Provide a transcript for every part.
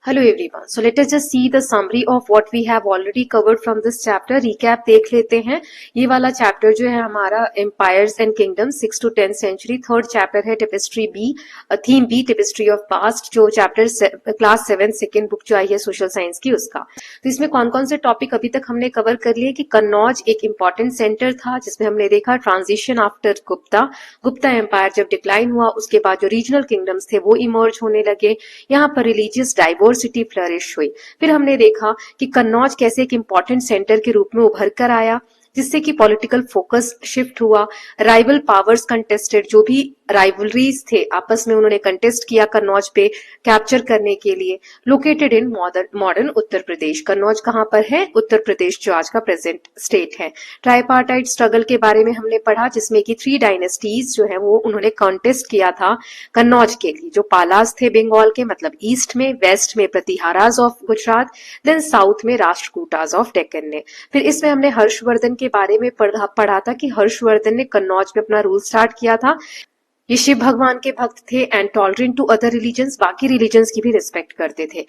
Hello everyone. So let us just see the summary of what we have already covered from this chapter. Recap देख लेते हैं. ये वाला chapter जो है हमारा empires and kingdom 6 to 10th century. Third chapter है tapestry B, theme B tapestry of past, जो चैप्टर क्लास 7 सेकेंड बुक जो आई है सोशल साइंस की उसका. तो इसमें कौन कौन से टॉपिक अभी तक हमने कवर कर लिए कि कन्नौज एक इंपॉर्टेंट सेंटर था जिसमें हमने देखा ट्रांजिशन आफ्टर गुप्ता एम्पायर जब डिक्लाइन हुआ उसके बाद जो रीजनल किंगडम्स थे वो इमर्ज होने लगे. यहाँ पर रिलीजियस डाइवर्सिटी फ्लरिश हुई. फिर हमने देखा कि कन्नौज कैसे एक इंपॉर्टेंट सेंटर के रूप में उभर कर आया जिससे कि पॉलिटिकल फोकस शिफ्ट हुआ. राइवल पावर्स कंटेस्टेड, जो भी राइवलरीज थे आपस में उन्होंने कंटेस्ट किया कन्नौज पे कैप्चर करने के लिए. Located in modern Uttar Pradesh. Kannauj कहाँ पर है? उत्तर प्रदेश, जो आज का प्रेजेंट स्टेट है. ट्राइपार्टाइट स्ट्रगल के बारे में हमने पढ़ा जिसमें कि 3 डायनेस्टीज जो है वो उन्होंने कॉन्टेस्ट किया था कन्नौज के लिए. जो पालास थे बंगाल के, मतलब ईस्ट में, वेस्ट में प्रतिहाराज ऑफ गुजरात, देन साउथ में राष्ट्रकूटाज ऑफ डेक्कन ने. फिर इसमें हमने हर्षवर्धन के बारे में पढ़ा था कि हर्षवर्धन ने कन्नौज में अपना रूल स्टार्ट किया था. ये शिव भगवान के भक्त थे and tolerant to other religions, बाकी रिलीजन्स की भी रिस्पेक्ट करते थे.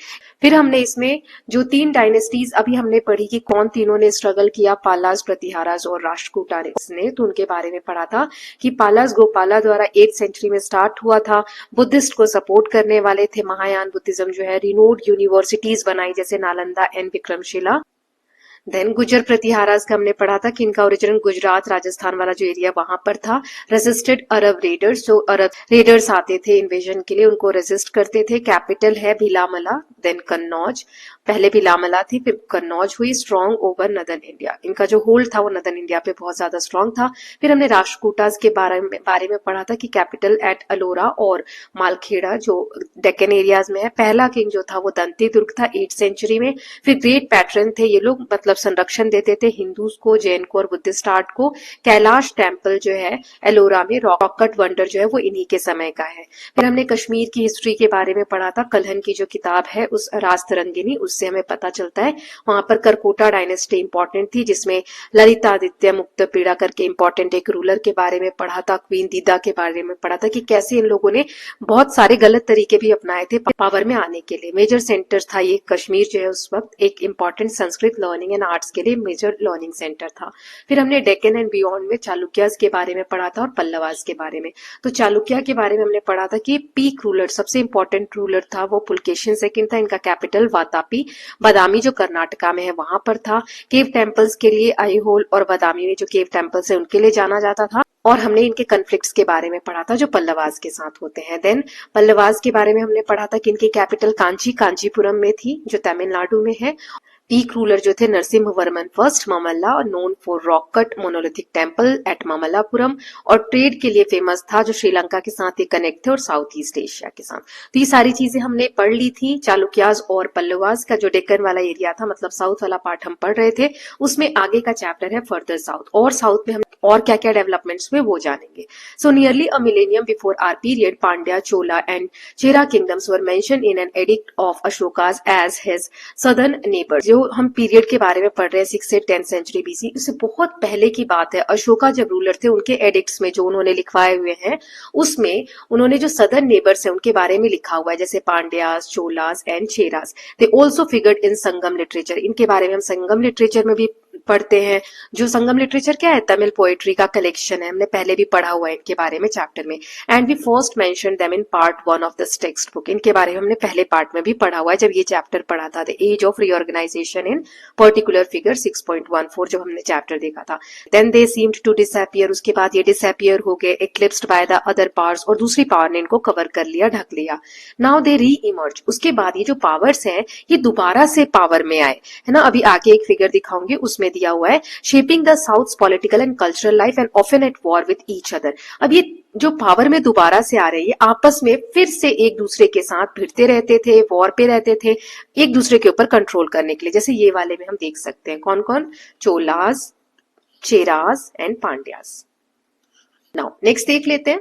फिर हमने इसमें जो 3 डायनेस्टीज अभी हमने पढ़ी कि कौन तीनों ने स्ट्रगल किया, पालास, प्रतिहाराज और राष्ट्रकूटा ने, तो उनके बारे में पढ़ा था कि पालास गोपाला द्वारा 8th सेंचुरी में स्टार्ट हुआ था. बुद्धिस्ट को सपोर्ट करने वाले थे. महायान बुद्धिज्म जो है रिनोड यूनिवर्सिटीज बनाई जैसे नालंदा एंड विक्रमशिला. देन गुजर प्रतिहाराज का हमने पढ़ा था कि इनका ओरिजिनल गुजरात राजस्थान वाला जो एरिया वहां पर था. रेजिस्टेड अरब रेडर्स, जो अरब रेडर्स आते थे इन्वेजन के लिए उनको रेजिस्ट करते थे. कैपिटल है भिलामला, देन कन्नौज. पहले भिलामला थी फिर कन्नौज हुई. स्ट्रॉन्ग ओवर नदर्न इंडिया, इनका जो होल्ड था वो नदर्न इंडिया पे बहुत ज्यादा स्ट्रॉन्ग था. फिर हमने राष्ट्रकूटाज के बारे में पढ़ा था कि कैपिटल एट अलोरा और मालखेड़ा जो डेक्कन एरियाज में है. पहला किंग जो था वो दंती दुर्ग था 8th सेंचुरी में. फिर ग्रेट पैटर्न थे ये लोग, मतलब संरक्षण देते थे हिंदूज को, जैन को और बुद्धिस्ट आर्ट को. कैलाश टेम्पल जो है एलोरा में, रॉक कट वंडर जो है वो इन्हीं के समय का है. फिर हमने कश्मीर की हिस्ट्री के बारे में पढ़ा था. कल्हन की जो किताब है उस राजतरंगिनी, उससे हमें पता चलता है वहां पर करकोटा डायनेस्टी इंपॉर्टेंट थी जिसमें ललितादित्य मुक्तपीड़ा करके इंपॉर्टेंट एक रूलर के बारे में पढ़ा था. क्वीन दीदा के बारे में पढ़ा था कि कैसे इन लोगों ने बहुत सारे गलत तरीके भी अपनाए थे पावर में आने के लिए. मेजर सेंटर था ये कश्मीर जो है उस वक्त एक important Sanskrit learning and arts के लिए मेजर लर्निंग सेंटर था. फिर हमने डेक्कन एंड बियॉन्ड में चालुक्यास के बारे में पढ़ा था और पल्लवास के बारे में. तो चालुक्या के बारे में हमने पढ़ा था कि पीक रूलर, सबसे इंपॉर्टेंट रूलर था वो पुलकेशिन सेकंड था. इनका कैपिटल वातापी, बादामी जो कर्नाटका में है वहां पर था. केव टेम्पल्स के लिए आईहोल और बादामी में जो केव टेम्पल्स है उनके लिए जाना जाता था. और हमने इनके कन्फ्लिक्ट्स के बारे में पढ़ा था जो पल्लवास के साथ होते हैं. देन पल्लवास के बारे में हमने पढ़ा था कि इनकी कैपिटल कांचीपुरम में थी जो तमिलनाडु में है. पीक रूलर जो थे नरसिम्हवर्मन फर्स्ट ममल्ला, और known for rock cut monolithic temple at Mamallapuram, और ट्रेड के लिए फेमस था जो श्रीलंका के साथ ही कनेक्ट थे और साउथ ईस्ट एशिया के साथ. तो ये सारी चीजें हमने पढ़ ली थी. चालुक्याज और पल्लवास का जो डेक्कन वाला एरिया था, मतलब साउथ वाला पार्ट हम पढ़ रहे थे, उसमें आगे का चैप्टर है फर्दर साउथ, और साउथ में हम और क्या क्या डेवलपमेंट्स हुए वो जानेंगे. So nearly a millennium before our period Pandya, Chola and Chera kingdoms were mention in an edict of Ashoka's as his southern neighbours. जो हम पीरियड के बारे में पढ़ रहे हैं 6 से 10th सेंचुरी बीसी, उससे बहुत पहले की बात है. अशोका जब रूलर थे उनके एडिक्ट्स में जो उन्होंने लिखवाए हुए हैं उसमें उन्होंने जो सदर्न नेबर्स है उनके बारे में लिखा हुआ है जैसे Pandyas, Cholas and Cheras. They also figured in Sangam literature. इनके बारे में हम संगम लिटरेचर में भी पढ़ते हैं. जो संगम लिटरेचर क्या है? तमिल पोएट्री का कलेक्शन है. हमने पहले भी पढ़ा हुआ है इनके बारे में चैप्टर में. And we first mention them in part 1 of this textbook. इनके बारे में हमने पहले पार्ट में भी पढ़ा हुआ है जब ये चैप्टर पढ़ा था. The age of reorganisation in particular figure 6.14 जब हमने चैप्टर देखा था. Then they seemed to disappear. उसके बाद ये डिसअपियर हो गए, eclipsed by the other powers, और दूसरी पावर ने इनको कवर कर लिया, ढक लिया. नाउ दे री इमर्ज. उसके बाद ये जो पावर्स हैं ये दोबारा से पावर में आए, है ना. अभी आगे एक फिगर दिखाऊंगी उसमें दिया हुआ है shaping the south political and cultural life and often at war with each other. अब ये जो पावर में दोबारा से आ रहे हैं ये आपस में फिर से एक दूसरे के साथ भिड़ते रहते थे, वॉर पे रहते थे एक दूसरे के ऊपर कंट्रोल करने के लिए. जैसे ये वाले में हम देख सकते हैं कौन कौन, Cholas, Cheras and Pandyas. Now next देख लेते हैं.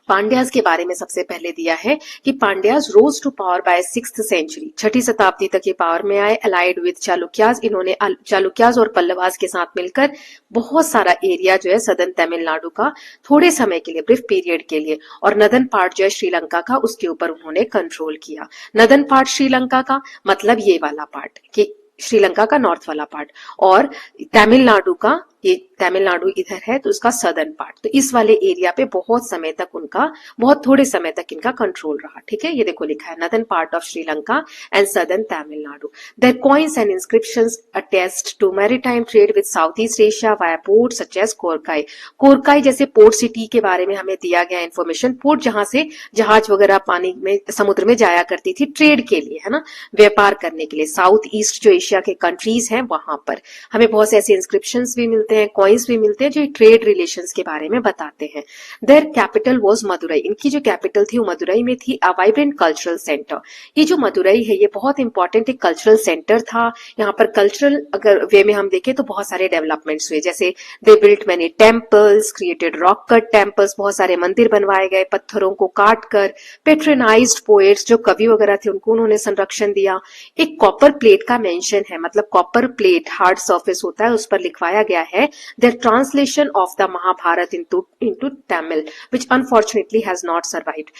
पांड्यास के बारे में सबसे पहले दिया है कि Pandyas rose to power by 6th century, 6ठी शताब्दी तक ये पावर में आए, अलाइड विद चालुक्यास। इन्होंने चालुक्यास और पल्लवास के साथ मिलकर बहुत सारा एरिया जो है सदर्न तमिलनाडु का थोड़े समय के लिए, ब्रीफ पीरियड के लिए, और नदन पार्ट जो है श्रीलंका का, उसके ऊपर उन्होंने कंट्रोल किया। नदन पार्ट श्रीलंका का मतलब ये वाला पार्ट कि श्रीलंका का नॉर्थ वाला पार्ट, और तमिलनाडु का, ये तमिलनाडु इधर है तो उसका सदर्न पार्ट, तो इस वाले एरिया पे बहुत समय तक उनका, बहुत थोड़े समय तक इनका कंट्रोल रहा। ठीक है, ये देखो लिखा है northern part of Sri Lanka and southern Tamil Nadu. Their coins and inscriptions attest to maritime trade with south east Asia via port such as Korkai. Korkai जैसे पोर्ट सिटी के बारे में हमें दिया गया इन्फॉर्मेशन, पोर्ट जहां से जहाज वगैरह पानी में, समुद्र में जाया करती थी ट्रेड के लिए, है ना, व्यापार करने के लिए। साउथ ईस्ट जो एशिया के कंट्रीज हैं वहां पर हमें बहुत से ऐसे इंस्क्रिप्शंस भी मिलते हैं, कॉइन्स भी मिलते हैं जो ट्रेड रिलेशंस के बारे में बताते हैं। देयर कैपिटल वाज मदुरई, इनकी जो कैपिटल थी वो मदुरई में थी। अ वाइब्रेंट कल्चरल सेंटर, ये जो मदुरई है ये बहुत इंपॉर्टेंट एक कल्चरल सेंटर था। यहाँ पर कल्चरल अगर वे में हम देखें तो बहुत सारे डेवलपमेंट्स हुए, जैसे they built many temples, created rock cut temples, बहुत सारे मंदिर बनवाए गए पत्थरों को काट कर। पेट्रोनाइज्ड पोएट्स, जो कवि वगैरह थे, उनको उन्होंने संरक्षण दिया। एक कॉपर प्लेट का मेंशन है, मतलब कॉपर प्लेट हार्ड सरफेस होता है, उस पर लिखवाया गया है their translation of the Mahabharata into Tamil, which unfortunately has not survived.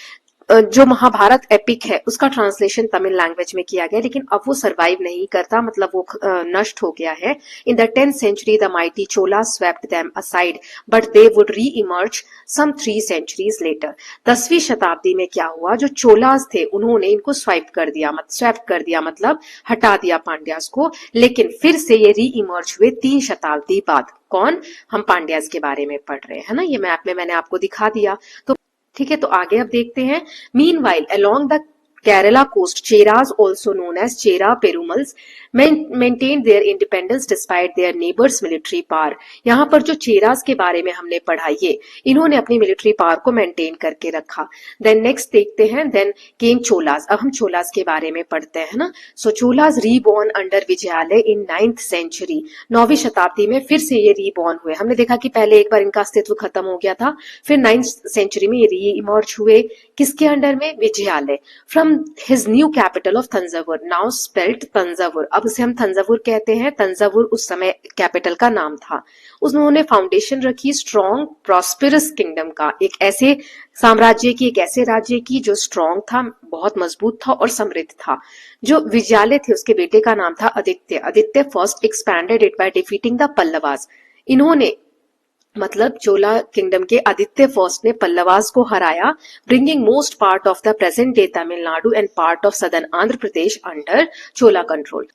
जो महाभारत एपिक है उसका ट्रांसलेशन तमिल लैंग्वेज में किया गया, लेकिन अब वो सरवाइव नहीं करता, मतलब वो नष्ट हो गया है। In the 10th century the mighty Cholas swept them aside, but they would re-emerge some 3 centuries later. 10वीं शताब्दी में क्या हुआ, जो चोलास थे उन्होंने इनको स्वैप कर दिया मतलब हटा दिया पांड्यास को, लेकिन फिर से ये री इमर्ज हुए 3 शताब्दी बाद। कौन? हम पांड्यास के बारे में पढ़ रहे हैं ना, ये मैप में मैंने आपको दिखा दिया। तो ठीक है, तो आगे अब देखते हैं। Meanwhile along the Kerala coast, Cheras, also known as Chera Perumals, maintained their independence despite their neighbors' military power. यहाँ पर जो चेरास के बारे में हमने पढ़ा, ये इन्होंने अपनी मिलिट्री पावर को मेंटेन करके रखा। देन नेक्स्ट देखते हैं, देन केम चोलास। अब हम चोलास के बारे में पढ़ते हैं ना। सो चोलास रीबॉर्न अंडर विजयालय इन 9th century, 9वीं शताब्दी में फिर से ये रीबॉर्न हुए। हमने देखा कि पहले एक बार इनका अस्तित्व खत्म हो गया था, फिर 9th century में ये री इमर्ज हुए। किसके अंडर में? Vijayalaya. From his new capital of Tanjavur, now spelled Thanjavur. अब उसे हम तंजावुर कहते हैं, तंजावुर उस समय कैपिटल का नाम था। उन्होंने फाउंडेशन रखी स्ट्रॉन्ग प्रॉस्पेरस किंगडम का, एक ऐसे साम्राज्य की, एक ऐसे राज्य की जो स्ट्रॉन्ग था, बहुत मजबूत था और समृद्ध था। जो विजयालय थे उसके बेटे का नाम था Aditya. Aditya first expanded it by defeating the Pallavas. इन्होंने मतलब चोला किंगडम के आदित्य फर्स्ट ने पल्लवास को हराया, bringing most part of the present day Tamil Nadu and part of southern Andhra Pradesh under Chola control.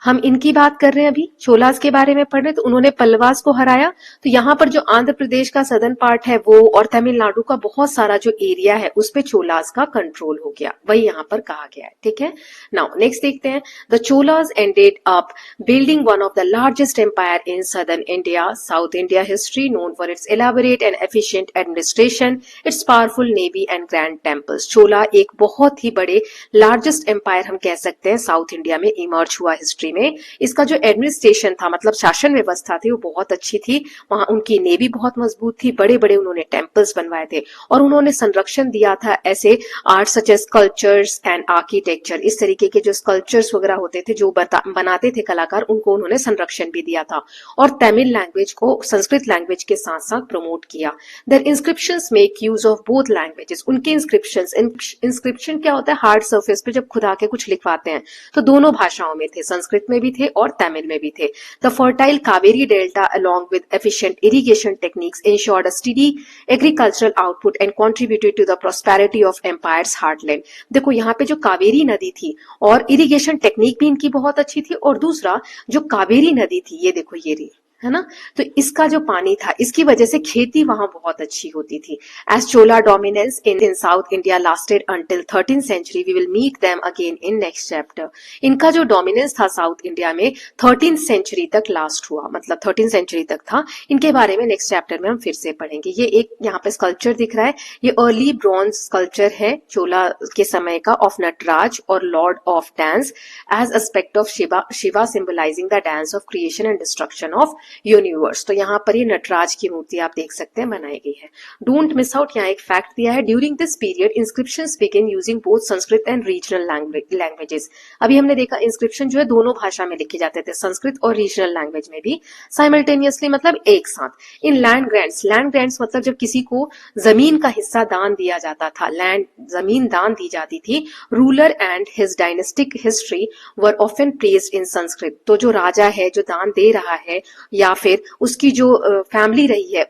हम इनकी बात कर रहे हैं अभी, चोलास के बारे में पढ़ रहे, तो उन्होंने पल्लवास को हराया। तो यहाँ पर जो आंध्र प्रदेश का सदर्न पार्ट है वो, और तमिलनाडु का बहुत सारा जो एरिया है उस पे चोलास का कंट्रोल हो गया, वही यहाँ पर कहा गया है। ठीक है, नाउ नेक्स्ट देखते हैं। The Cholas ended up building one of the largest empire in southern India, south India history, known for its elaborate and efficient administration, its powerful navy and grand temples. Chola एक बहुत ही बड़े लार्जेस्ट एम्पायर हम कह सकते हैं, south India में emerge हुआ history में। इसका जो एडमिनिस्ट्रेशन था, मतलब शासन व्यवस्था थी, वो बहुत अच्छी थी। वहां उनकी नेवी बहुत मजबूत थी, बड़े बड़े उन्होंने टेम्पल्स बनवाए थे, और उन्होंने संरक्षण दिया था ऐसे art such as sculptures and architecture. इस तरीके के जो स्कल्पचर्स वगैरह होते थे, जो बनाते थे कलाकार, उनको उन्होंने संरक्षण भी दिया था। और तमिल लैंग्वेज को संस्कृत लैंग्वेज के साथ साथ प्रमोट किया। Their inscriptions make use of both languages. उनके इंस्क्रिप्शन क्या होता है? हार्ड सरफेस पे जब खुदा के कुछ लिखवाते हैं, तो दोनों भाषाओं में थे, संस्कृत में भी थे और तमिल में भी थे। The fertile Kaveri delta along with efficient irrigation techniques ensured a steady agricultural output and contributed to the prosperity of empire's heartland. देखो यहाँ पे जो कावेरी नदी थी और इरिगेशन टेक्निक भी इनकी बहुत अच्छी थी, और दूसरा जो कावेरी नदी थी, ये देखो ये रही, है ना, तो इसका जो पानी था, इसकी वजह से खेती वहां बहुत अच्छी होती थी। As Chola dominance in south India lasted until 13th century, we will meet them again in next chapter. इनका जो डोमिनेंस था साउथ इंडिया में 13th century तक लास्ट हुआ, मतलब 13th century तक था। इनके बारे में नेक्स्ट चैप्टर में हम फिर से पढ़ेंगे। ये एक यहाँ पे स्कल्पचर दिख रहा है, ये अर्ली ब्रॉन्ज स्कल्पचर है चोला के समय का, ऑफ नटराज और lord of dance as aspect of Shiva symbolising the dance of creation and destruction of universe. तो यहाँ पर ये नटराज की मूर्ति आप देख सकते हैं बनाई गई है। डोंट मिस आउट, यहाँ एक फैक्ट दिया है, during this period inscriptions begin using both Sanskrit and regional languages. अभी हमने देखा इंस्क्रिप्शन जो है दोनों भाषा में लिखे जाते थे, संस्कृत और रीजनल लैंग्वेज में भी साइमल्टेनियसली, मतलब एक साथ। इन लैंड ग्रांट्स मतलब जब किसी को जमीन का हिस्सा दान दिया जाता था, लैंड जमीन दान दी जाती थी, ruler and his dynastic history were often praised in Sanskrit. तो जो राजा है जो दान दे रहा है या फिर उसकी जो फैमिली रही है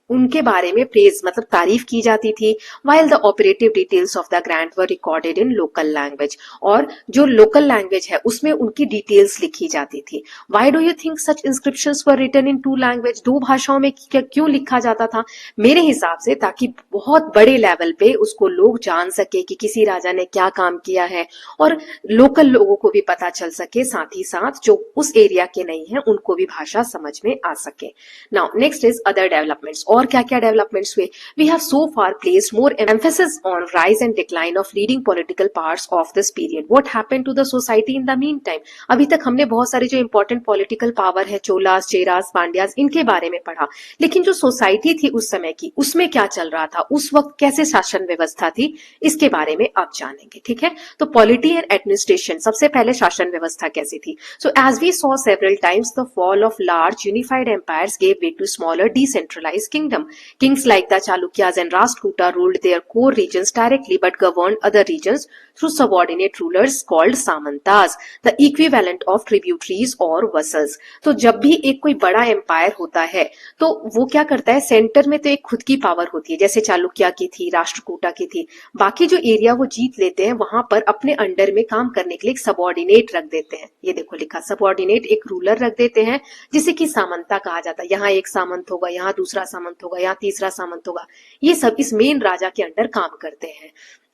उनके बारे में प्रेज मतलब तारीफ की जाती थी। While the operative details of the grant were recorded in local language, और जो लोकल लैंग्वेज है उसमें उनकी डिटेल्स लिखी जाती थी। Why do you think such inscriptions were written in two language, दो भाषाओं में क्यों लिखा जाता था? मेरे हिसाब से ताकि बहुत बड़े लेवल पे उसको लोग जान सके कि किसी राजा ने क्या काम किया है, और लोकल लोगों को भी पता चल सके, साथ ही साथ जो उस एरिया के नहीं है उनको भी भाषा समझ में आ सके। Now next is other developments. और क्या क्या डेवलपमेंट्स हुए? We have so far placed more emphasis on rise and decline of leading political powers of this period. What happened to the society in the meantime? अभी तक हमने बहुत सारे जो इंपॉर्टेंट पॉलिटिकल पावर है, चोलास, चेरास, पांड्यास, इनके बारे में पढ़ा, लेकिन जो सोसाइटी थी उस समय की, उसमें क्या चल रहा था, उस वक्त कैसे शासन व्यवस्था थी, इसके बारे में आप जानेंगे। ठीक है, तो पॉलिटी एंड एडमिनिस्ट्रेशन, सबसे पहले शासन व्यवस्था कैसी थी? So as we saw several times, the fall of large unified empires gave way to smaller decentralised kingdom. Kings like the Chalukyas and Rashtrakuta ruled their core regions directly but governed other regions through subordinate rulers called Samantas, the equivalent of tributaries or vassals. तो जब भी एक कोई बड़ा empire होता है तो वो क्या करता है, सेंटर में तो एक खुद की पावर होती है, जैसे चालुक्या की थी, राष्ट्रकूटा की थी, बाकी जो एरिया वो जीत लेते हैं वहां पर अपने अंडर में काम करने के लिए एक सबॉर्डिनेट रख देते हैं। ये देखो लिखा, सबॉर्डिनेट एक रूलर रख देते हैं जिसे कि सामंता कहा जाता है। यहाँ एक सामंत होगा, यहाँ दूसरा सामंत होगा, यहाँ तीसरा सामंत होगा, ये सब इस मेन राजा के अंडर काम करते हैं।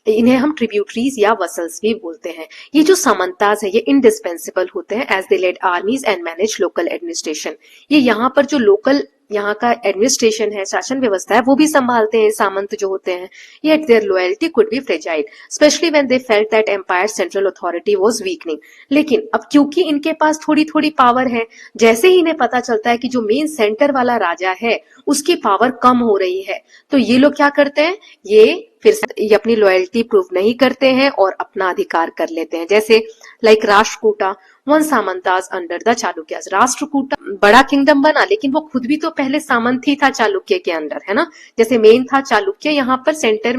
इन्हें हम ट्रिब्यूटरीज या वसल्स भी बोलते हैं। ये जो सामंताज है ये इंडिस्पेंसिबल होते हैं as they led armies and manage local administration. ये यहाँ पर जो लोकल यहाँ का एडमिनिस्ट्रेशन है, शासन व्यवस्था है, वो भी संभालते हैं सामंत जो होते हैं। Yet their loyalty could be fragile especially when they felt that empire central authority was weakening. लेकिन अब क्योंकि इनके पास थोड़ी थोड़ी पावर है, जैसे ही इन्हें पता चलता है कि जो मेन सेंटर वाला राजा है उसकी पावर कम हो रही है, तो ये लोग क्या करते हैं, ये फिर से ये अपनी लॉयल्टी प्रूव नहीं करते हैं और अपना अधिकार कर लेते हैं। जैसे like Rashtrakuta, one Samantas under the Chalukyas. Rashtrakuta बड़ा किंगडम बना लेकिन वो खुद भी तो पहले सामंत ही था चालुक्य के अंडर, है ना। जैसे मेन था चालुक्य, यहाँ पर सेंटर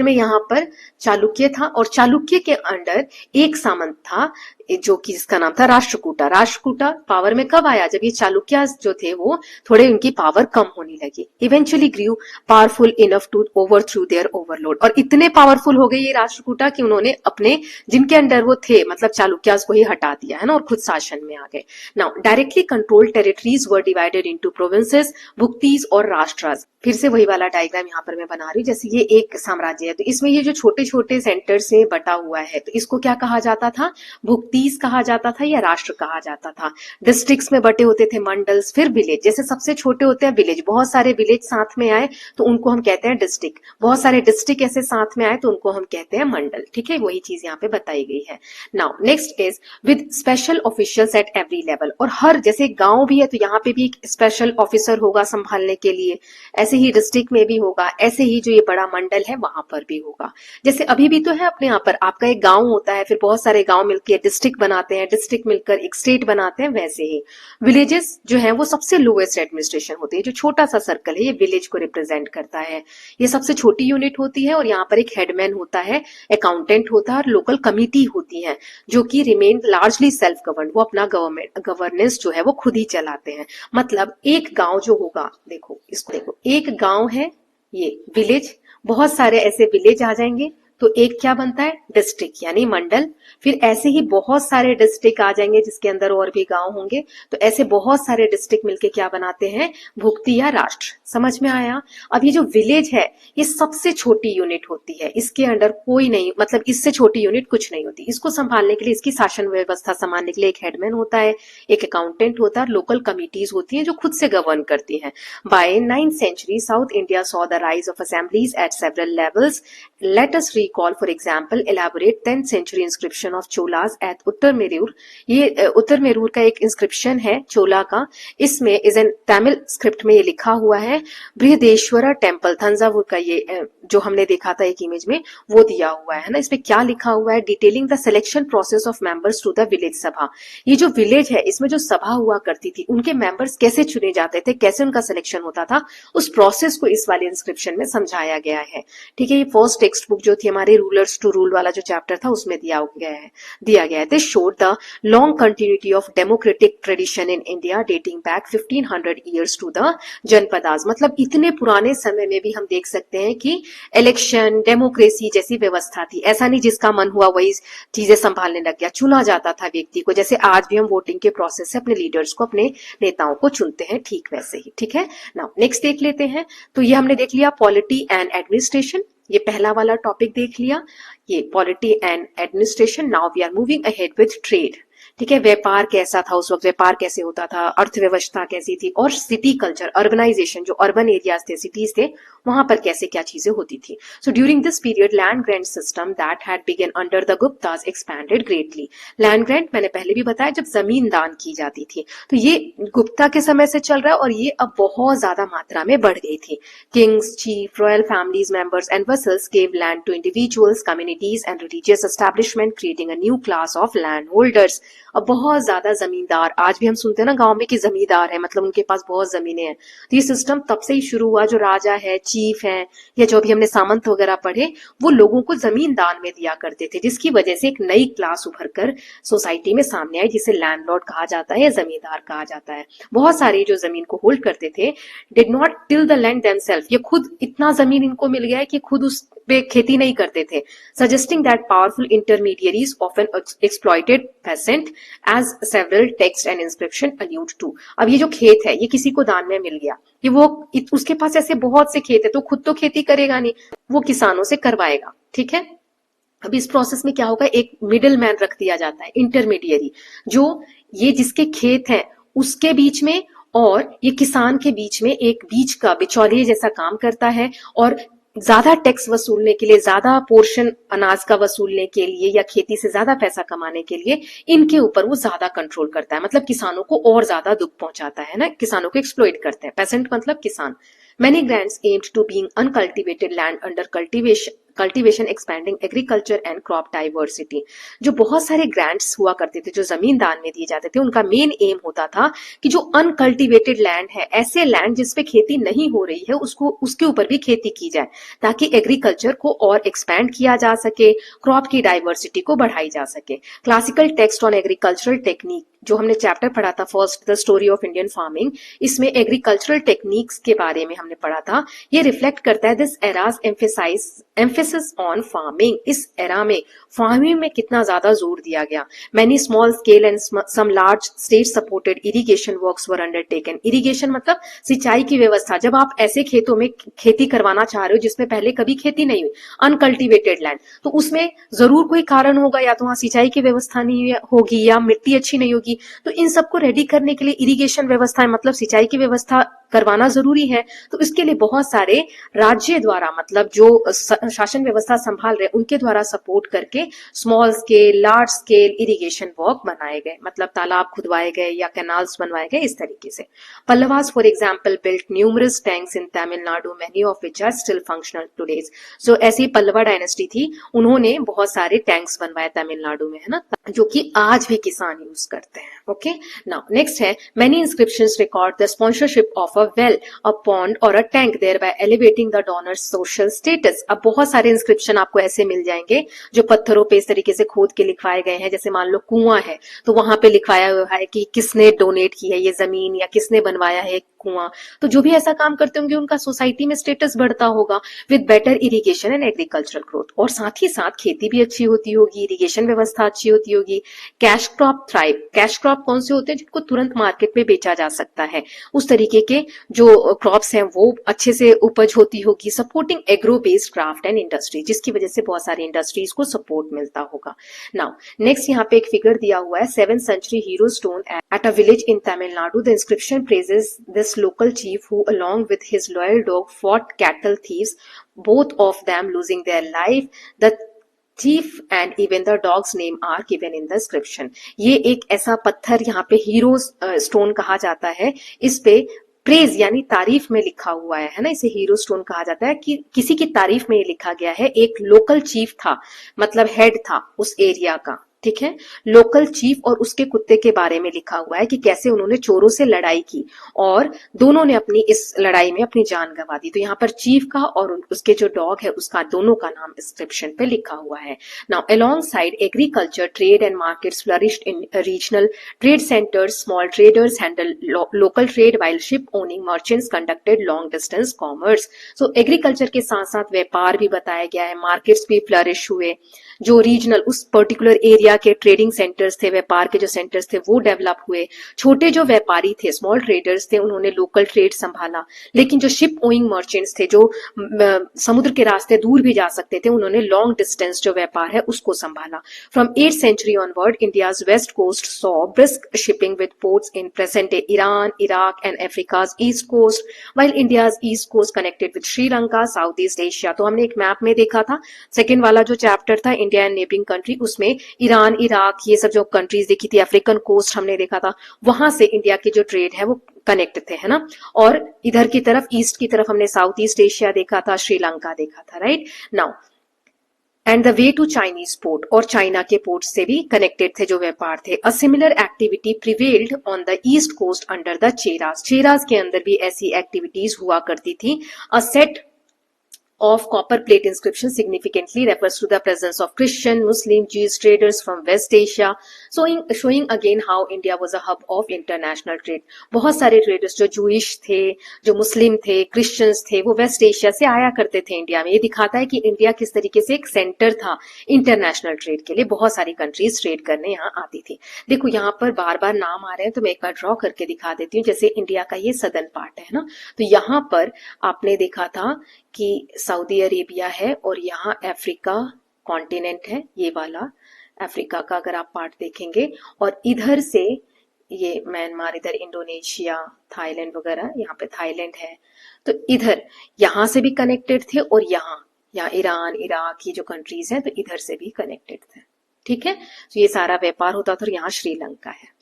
में यहाँ पर चालुक्य था, और चालुक्य के अंडर एक सामंत था जो कि इसका नाम था राष्ट्रकूटा। राष्ट्रकूटा पावर में कब आया, जब ये चालुक्य जो थे वो थोड़े उनकी पावर कम होने लगी। Eventually grew powerful enough to overthrow their overlord, और इतने पावरफुल हो गए ये राष्ट्रकूटा कि उन्होंने अपने जिनके अंडर वो थे मतलब चालुक्यास को ही हटा दिया, है ना, और खुद शासन में आ गए। Now directly controlled territories were divided into provinces, bhuktis और राष्ट्रास। फिर से वही वाला डायग्राम यहाँ पर मैं बना रही हूँ। जैसे ये एक साम्राज्य है तो इसमें ये जो छोटे छोटे सेंटर्स में बटा हुआ है, तो इसको क्या कहा जाता था, भुक्तीस कहा जाता था या राष्ट्र कहा जाता था। डिस्ट्रिक्ट्स में बटे होते थे मंडल्स, फिर विलेज, जैसे सबसे छोटे होते हैं विलेज, बहुत सारे विलेज साथ में आए तो उनको हम कहते हैं डिस्ट्रिक्ट, बहुत सारे डिस्ट्रिक्ट ऐसे साथ में आए तो उनको हम कहते हैं मंडल। ठीक है, वही चीज यहाँ पे बताई गई है। Now next is with special officials at every level, और हर जैसे गांव भी है तो यहाँ पे भी एक स्पेशल ऑफिसर होगा संभालने के लिए, ऐसे ही डिस्ट्रिक्ट में भी होगा, ऐसे ही जो ये बड़ा मंडल है वहां पर भी होगा। जैसे अभी भी तो है अपने यहाँ पर, आपका एक गांव होता है, फिर बहुत सारे गांव मिलकर डिस्ट्रिक्ट बनाते हैं, डिस्ट्रिक्ट मिलकर एक स्टेट बनाते हैं, वैसे ही विलेजेस जो है वो सबसे लोएस्ट एडमिनिस्ट्रेशन होती है। जो छोटा सा सर्कल है ये विलेज को रिप्रेजेंट करता है, ये सबसे छोटी यूनिट होती है, और यहाँ पर एक हेडमैन होता है, अकाउंटेंट होता है, और लोकल कमिटी होती है जो कि रिमेन लार्जली सेल्फ गवर्न, वो अपना गवर्नेंस जो है वो खुद ही चलाते हैं। मतलब एक गांव जो होगा, देखो इसको देखो, एक गांव है ये विलेज, बहुत सारे ऐसे विलेज आ जाएंगे तो एक क्या बनता है, डिस्ट्रिक्ट यानी मंडल, फिर ऐसे ही बहुत सारे डिस्ट्रिक्ट आ जाएंगे जिसके अंदर और भी गांव होंगे, तो ऐसे बहुत सारे डिस्ट्रिक्ट मिलके क्या बनाते हैं, भुक्ति या राष्ट्र। समझ में आया। अब ये जो विलेज है ये सबसे छोटी यूनिट होती है, इसके अंडर कोई नहीं, मतलब इससे छोटी यूनिट कुछ नहीं होती। इसको संभालने के लिए, इसकी शासन व्यवस्था संभालने के लिए एक हेडमैन होता है, एक अकाउंटेंट होता है, लोकल कमिटीज होती हैं जो खुद से गवर्न करती हैं। By 9th century south India saw the rise of assemblies at several levels. Let us recall for example elaborate 10th century inscription of cholas at उत्तर मेरूर। ये उत्तर मेरूर का एक इंस्क्रिप्शन है चोला का। इसमें इज एन तमिल स्क्रिप्ट में ये लिखा हुआ है। बृहदेश्वरा टेम्पल थंजावुर का ये जो हमने देखा था एक इमेज में वो दिया हुआ है ना। इसमें क्या लिखा हुआ है, detailing the selection process of members to the village sabha. ये जो विलेज है इसमें जो सभा हुआ करती थी उनके मेंबर्स कैसे चुने जाते थे, कैसे उनका सिलेक्शन होता था, उस प्रोसेस को इस वाले इंस्क्रिप्शन में समझाया गया है। ठीक है, ये फर्स्ट टेक्स्ट बुक जो थी हमारे रूलर्स टू रूल वाला जो चैप्टर था उसमें दिया गया है। This showed the long continuity of democratic tradition in India dating back 1500 years to the Janapadas. मतलब इतने पुराने समय में भी हम देख सकते हैं कि इलेक्शन डेमोक्रेसी जैसी व्यवस्था थी। ऐसा नहीं जिसका मन हुआ वही चीजें संभालने लग गया, चुना जाता था व्यक्ति को। जैसे आज भी हम वोटिंग के प्रोसेस से अपने लीडर्स को, अपने नेताओं को चुनते हैं, ठीक वैसे ही। ठीक है, नाउ नेक्स्ट देख लेते हैं। तो ये हमने देख लिया पॉलिटी एंड एडमिनिस्ट्रेशन, ये पहला वाला टॉपिक देख लिया, ये polity and administration. Now we are moving ahead with trade. ठीक है, व्यापार कैसा था उस वक्त, व्यापार कैसे होता था, अर्थव्यवस्था कैसी थी, और सिटी कल्चर, अर्बनाइजेशन, जो अर्बन एरियाज थे, सिटीज थे, वहां पर कैसे क्या चीजें होती थी। So during this period land grant system that had begun under the Guptas expanded greatly. Land grant मैंने पहले भी बताया, जब जमीन दान की जाती थी, तो ये गुप्ता के समय से चल रहा है और ये अब बहुत ज्यादा मात्रा में बढ़ गई थी। Kings, chief, royal families members and vassals gave land to individuals, communities and religious establishment, creating a new class of land holders. अब बहुत ज्यादा जमींदार, आज भी हम सुनते हैं ना गांव में कि जमींदार है, मतलब उनके पास बहुत जमीनें हैं। तो ये सिस्टम तब से ही शुरू हुआ। जो राजा है, चीफ है, या जो भी हमने सामंत वगैरह पढ़े, वो लोगों को जमीन दान में दिया करते थे, जिसकी वजह से एक नई क्लास उभर कर सोसाइटी में सामने आई, जिसे लैंडलॉर्ड कहा जाता है या जमींदार कहा जाता है। बहुत सारे जो जमीन को होल्ड करते थे did not till the land themselves, ये खुद इतना जमीन इनको मिल गया है कि खुद उस पे खेती नहीं करते थे। Suggesting that powerful intermediaries often exploited peasant as several text and inscription allude to. अब ये जो खेत है ये किसी को दान में मिल गया, कि वो उसके पास ऐसे बहुत से खेत है, तो खुद तो खेती करेगा नहीं, वो किसानों से करवाएगा। ठीक है, अब इस प्रोसेस में क्या होगा, एक मिडिल मैन रख दिया जाता है, इंटरमीडियरी, जो ये जिसके खेत है उसके बीच में और ये किसान के बीच में एक बीच का बिचौलिए जैसा काम करता है, और ज्यादा टैक्स वसूलने के लिए, ज्यादा पोर्शन अनाज का वसूलने के लिए, या खेती से ज्यादा पैसा कमाने के लिए इनके ऊपर वो ज्यादा कंट्रोल करता है। मतलब किसानों को और ज्यादा दुख पहुंचाता है ना, किसानों को एक्सप्लॉइट करते हैं। पेसेंट मतलब किसान। Many grants aimed to being uncultivated land under cultivation expanding agriculture and crop diversity। जो बहुत सारे ग्रांट्स हुआ करते थे जो जमीन दान में दिए जाते थे, उनका मेन एम होता था कि जो अनकल्टिवेटेड लैंड है, ऐसे लैंड जिसपे खेती नहीं हो रही है, उसको उसके ऊपर भी खेती की जाए, ताकि एग्रीकल्चर को और एक्सपैंड किया जा सके, क्रॉप की डाइवर्सिटी को बढ़ाई जा सके। Classical text on agricultural technique, जो हमने चैप्टर पढ़ा था first, the story of Indian farming, इसमें एग्रीकल्चरल टेक्निक्स के बारे में हमने पढ़ा था। ये रिफ्लेक्ट करता है this era's emphasis on farming. इस एरा में फार्मिंग में कितना ज्यादा जोर दिया गया। Many small scale and some large state supported irrigation works were undertaken. Irrigation मतलब सिंचाई की व्यवस्था। जब आप ऐसे खेतों में खेती करवाना चाह रहे हो जिसमें पहले कभी खेती नहीं हुई, अनकल्टिवेटेड लैंड, तो उसमें जरूर कोई कारण होगा, या तो वहां सिंचाई की व्यवस्था नहीं होगी, या मिट्टी अच्छी नहीं होगी। तो इन सबको रेडी करने के लिए इरिगेशन व्यवस्था, मतलब सिंचाई की व्यवस्था करवाना जरूरी है। तो इसके लिए बहुत सारे राज्य द्वारा, मतलब जो शासन व्यवस्था संभाल रहे उनके द्वारा सपोर्ट करके small scale, large scale irrigation work बनाए गए, मतलब तालाब खुदवाए गए या कैनाल्स बनवाए गए, इस तरीके से। Pallavas for example built numerous tanks in Tamil Nadu, many of which are still functional today. So ऐसी पल्लवा डायनेस्टी थी, उन्होंने बहुत सारे टैंक्स बनवाए तमिलनाडु में, है ना, जो कि आज भी किसान यूज करते हैं। ओके, नाउ नेक्स्ट है many inscriptions record the sponsorship of a well, a pond or a tank, thereby elevating the donors social status. अब बहुत सारे इंस्क्रिप्शन आपको ऐसे मिल जाएंगे जो पत्थरों पे इस तरीके से खोद के लिखवाए गए हैं। जैसे मान लो कुआं है, तो वहां पे लिखवाया हुआ है कि किसने डोनेट की है ये जमीन, या किसने बनवाया है कुआं। तो जो भी ऐसा काम करते होंगे उनका सोसाइटी में स्टेटस बढ़ता होगा with better irrigation and agricultural growth, और साथ ही साथ खेती भी अच्छी होती होगी, इरिगेशन व्यवस्था अच्छी होती होगी। Cash crop thrive. Cash crop कौन से होते हैं, जिनको तुरंत मार्केट में बेचा जा सकता है, उस तरीके के जो क्रॉप्स हैं वो अच्छे से उपज होती होगी। Supporting agro based craft and industry, जिसकी वजह से बहुत सारी इंडस्ट्रीज को सपोर्ट मिलता होगा। नाउ नेक्स्ट यहाँ पे एक फिगर दिया हुआ है, 7th century hero stone at a village in Tamil Nadu. The inscription praises this its local chief, who along with his loyal dog fought cattle thieves, both of them losing their life. The chief and even the dog's name are given in the inscription. ये एक ऐसा पत्थर यहाँ पे hero stone कहा जाता है। इस पे प्रेज यानी तारीफ में लिखा हुआ है ना, इसे हीरो स्टोन कहा जाता है कि किसी की तारीफ में ये लिखा गया है। एक लोकल चीफ था, मतलब हेड था उस एरिया का, ठीक है। लोकल चीफ और उसके कुत्ते के बारे में लिखा हुआ है कि कैसे उन्होंने चोरों से लड़ाई की और दोनों ने अपनी इस लड़ाई में अपनी जान गंवा दी। तो यहाँ पर चीफ का और उसके जो डॉग है उसका दोनों का नाम डिस्क्रिप्शन पे लिखा हुआ है। Now along side agriculture, trade and markets flourished in regional trade centres, small traders handle local trade while ship owning merchants conducted long distance commerce. So agriculture के साथ साथ व्यापार भी बताया गया है, मार्केट्स भी फ्लरिश हुए। जो रीजनल उस पर्टिकुलर एरिया के ट्रेडिंग सेंटर्स थे, व्यापार के जो सेंटर्स थे वो डेवलप हुए। छोटे जो व्यापारी थे, स्मॉल ट्रेडर्स थे, उन्होंने लोकल ट्रेड संभाला। लेकिन जो शिप ओइंग मर्चेंट्स थे, जो समुद्र के रास्ते दूर भी जा सकते थे, उन्होंने लॉन्ग डिस्टेंस जो व्यापार है उसको संभाला। From 8th century onward, India's west coast saw brisk shipping with ports in present-day Iran, Iraq and Africa's east coast, while India's east coast connected with Sri Lanka, Southeast Asia। तो हमने एक map में देखा था, second वाला जो chapter था India and neighbouring country, उसमें ईरान, इराक, ये सब जो कंट्रीज देखी थी, अफ्रीकन कोस्ट हमने देखा था, वहां से इंडिया के जो ट्रेड है वो कनेक्ट थे, है ना। और इधर की तरफ ईस्ट की तरफ हमने साउथ ईस्ट एशिया देखा था, श्रीलंका देखा था, right. Now and the way to Chinese port, और चाइना के पोर्ट से भी कनेक्टेड थे जो व्यापार थे। A similar activity prevailed on the east coast under the Cheras. Cheras के अंदर भी ऐसी एक्टिविटीज हुआ करती थी। A set of copper plate inscription significantly refers to the presence of Christian, Muslim, Jewish traders from West Asia, showing again how India was a hub of international trade। बहुत सारे traders जो Jewish थे, जो मुस्लिम थे, Christians थे, वो waste Asia से आया करते थे इंडिया में। ये दिखाता है कि इंडिया किस तरीके से एक सेंटर था इंटरनेशनल ट्रेड के लिए। बहुत सारी कंट्रीज ट्रेड करने यहाँ आती थी। देखो यहाँ पर बार बार नाम आ रहे हैं, तो मैं एक बार ड्रॉ करके दिखा देती हूँ। जैसे इंडिया का ये सदर्न पार्ट है ना, तो यहाँ पर आपने देखा था कि सऊदी अरेबिया है और यहाँ अफ्रीका कॉन्टिनेंट है, ये वाला अफ्रीका का अगर आप पार्ट देखेंगे, और इधर से ये म्यांमार, इधर इंडोनेशिया, थाईलैंड वगैरह, यहाँ पे थाईलैंड है। तो इधर यहाँ से भी कनेक्टेड थे और यहाँ ईरान, इराक, ये जो कंट्रीज हैं तो इधर से भी कनेक्टेड थे, ठीक है। तो ये सारा व्यापार होता था और यहाँ श्रीलंका है।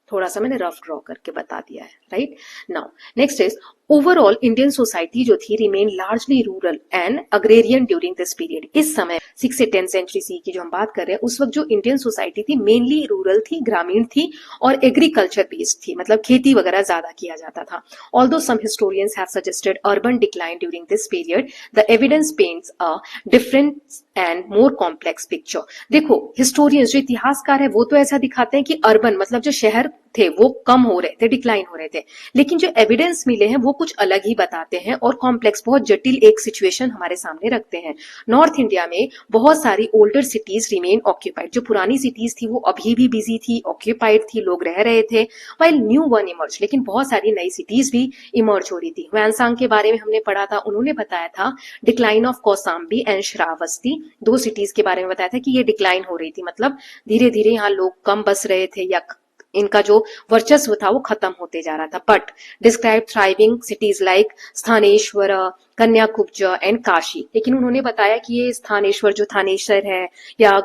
थोड़ा सा मैंने रफ ड्रॉ करके बता दिया है, right. Now next is overall Indian society जो थी remain largely rural and agrarian during this period. इस समय 6 से 10th century सी की जो हम बात कर रहे हैं, उस वक्त जो इंडियन सोसाइटी थी मेनली रूरल थी, ग्रामीण थी और एग्रीकल्चर बेस्ड थी, मतलब खेती वगैरह ज्यादा किया जाता था। Although some historians have suggested urban decline during this period, the evidence paints a different and more complex picture. देखो हिस्टोरियंस जो इतिहासकार है वो तो ऐसा दिखाते हैं कि अर्बन मतलब जो शहर थे वो कम हो रहे थे, डिक्लाइन हो रहे थे, लेकिन जो एविडेंस मिले हैं वो कुछ अलग ही बताते हैं और कॉम्प्लेक्स, बहुत जटिल एक सिचुएशन हमारे सामने रखते हैं। नॉर्थ इंडिया में बहुत सारी ओल्डर सिटीज रिमेन ऑक्यूपाइड। जो पुरानी सिटीज थी वो अभी भी बिजी थी, ऑक्यूपाइड थी, लोग रह रहे थे, वाइल न्यू वन इमर्ज, लेकिन बहुत सारी नई सिटीज भी इमर्ज हो रही थी। वैनसांग के बारे में हमने पढ़ा था, उन्होंने बताया था decline of Kaushambi and Shravasti, दो सिटीज के बारे में बताया था कि ये डिक्लाइन हो रही थी, मतलब धीरे धीरे यहाँ लोग कम बस रहे थे या इनका जो वर्चस्व था वो खत्म होते जा रहा था। But describe thriving cities like Sthaneshwar, Kanyakubja and Kashi. लेकिन उन्होंने बताया कि ये स्थानेश्वर जो थानेश्वर है या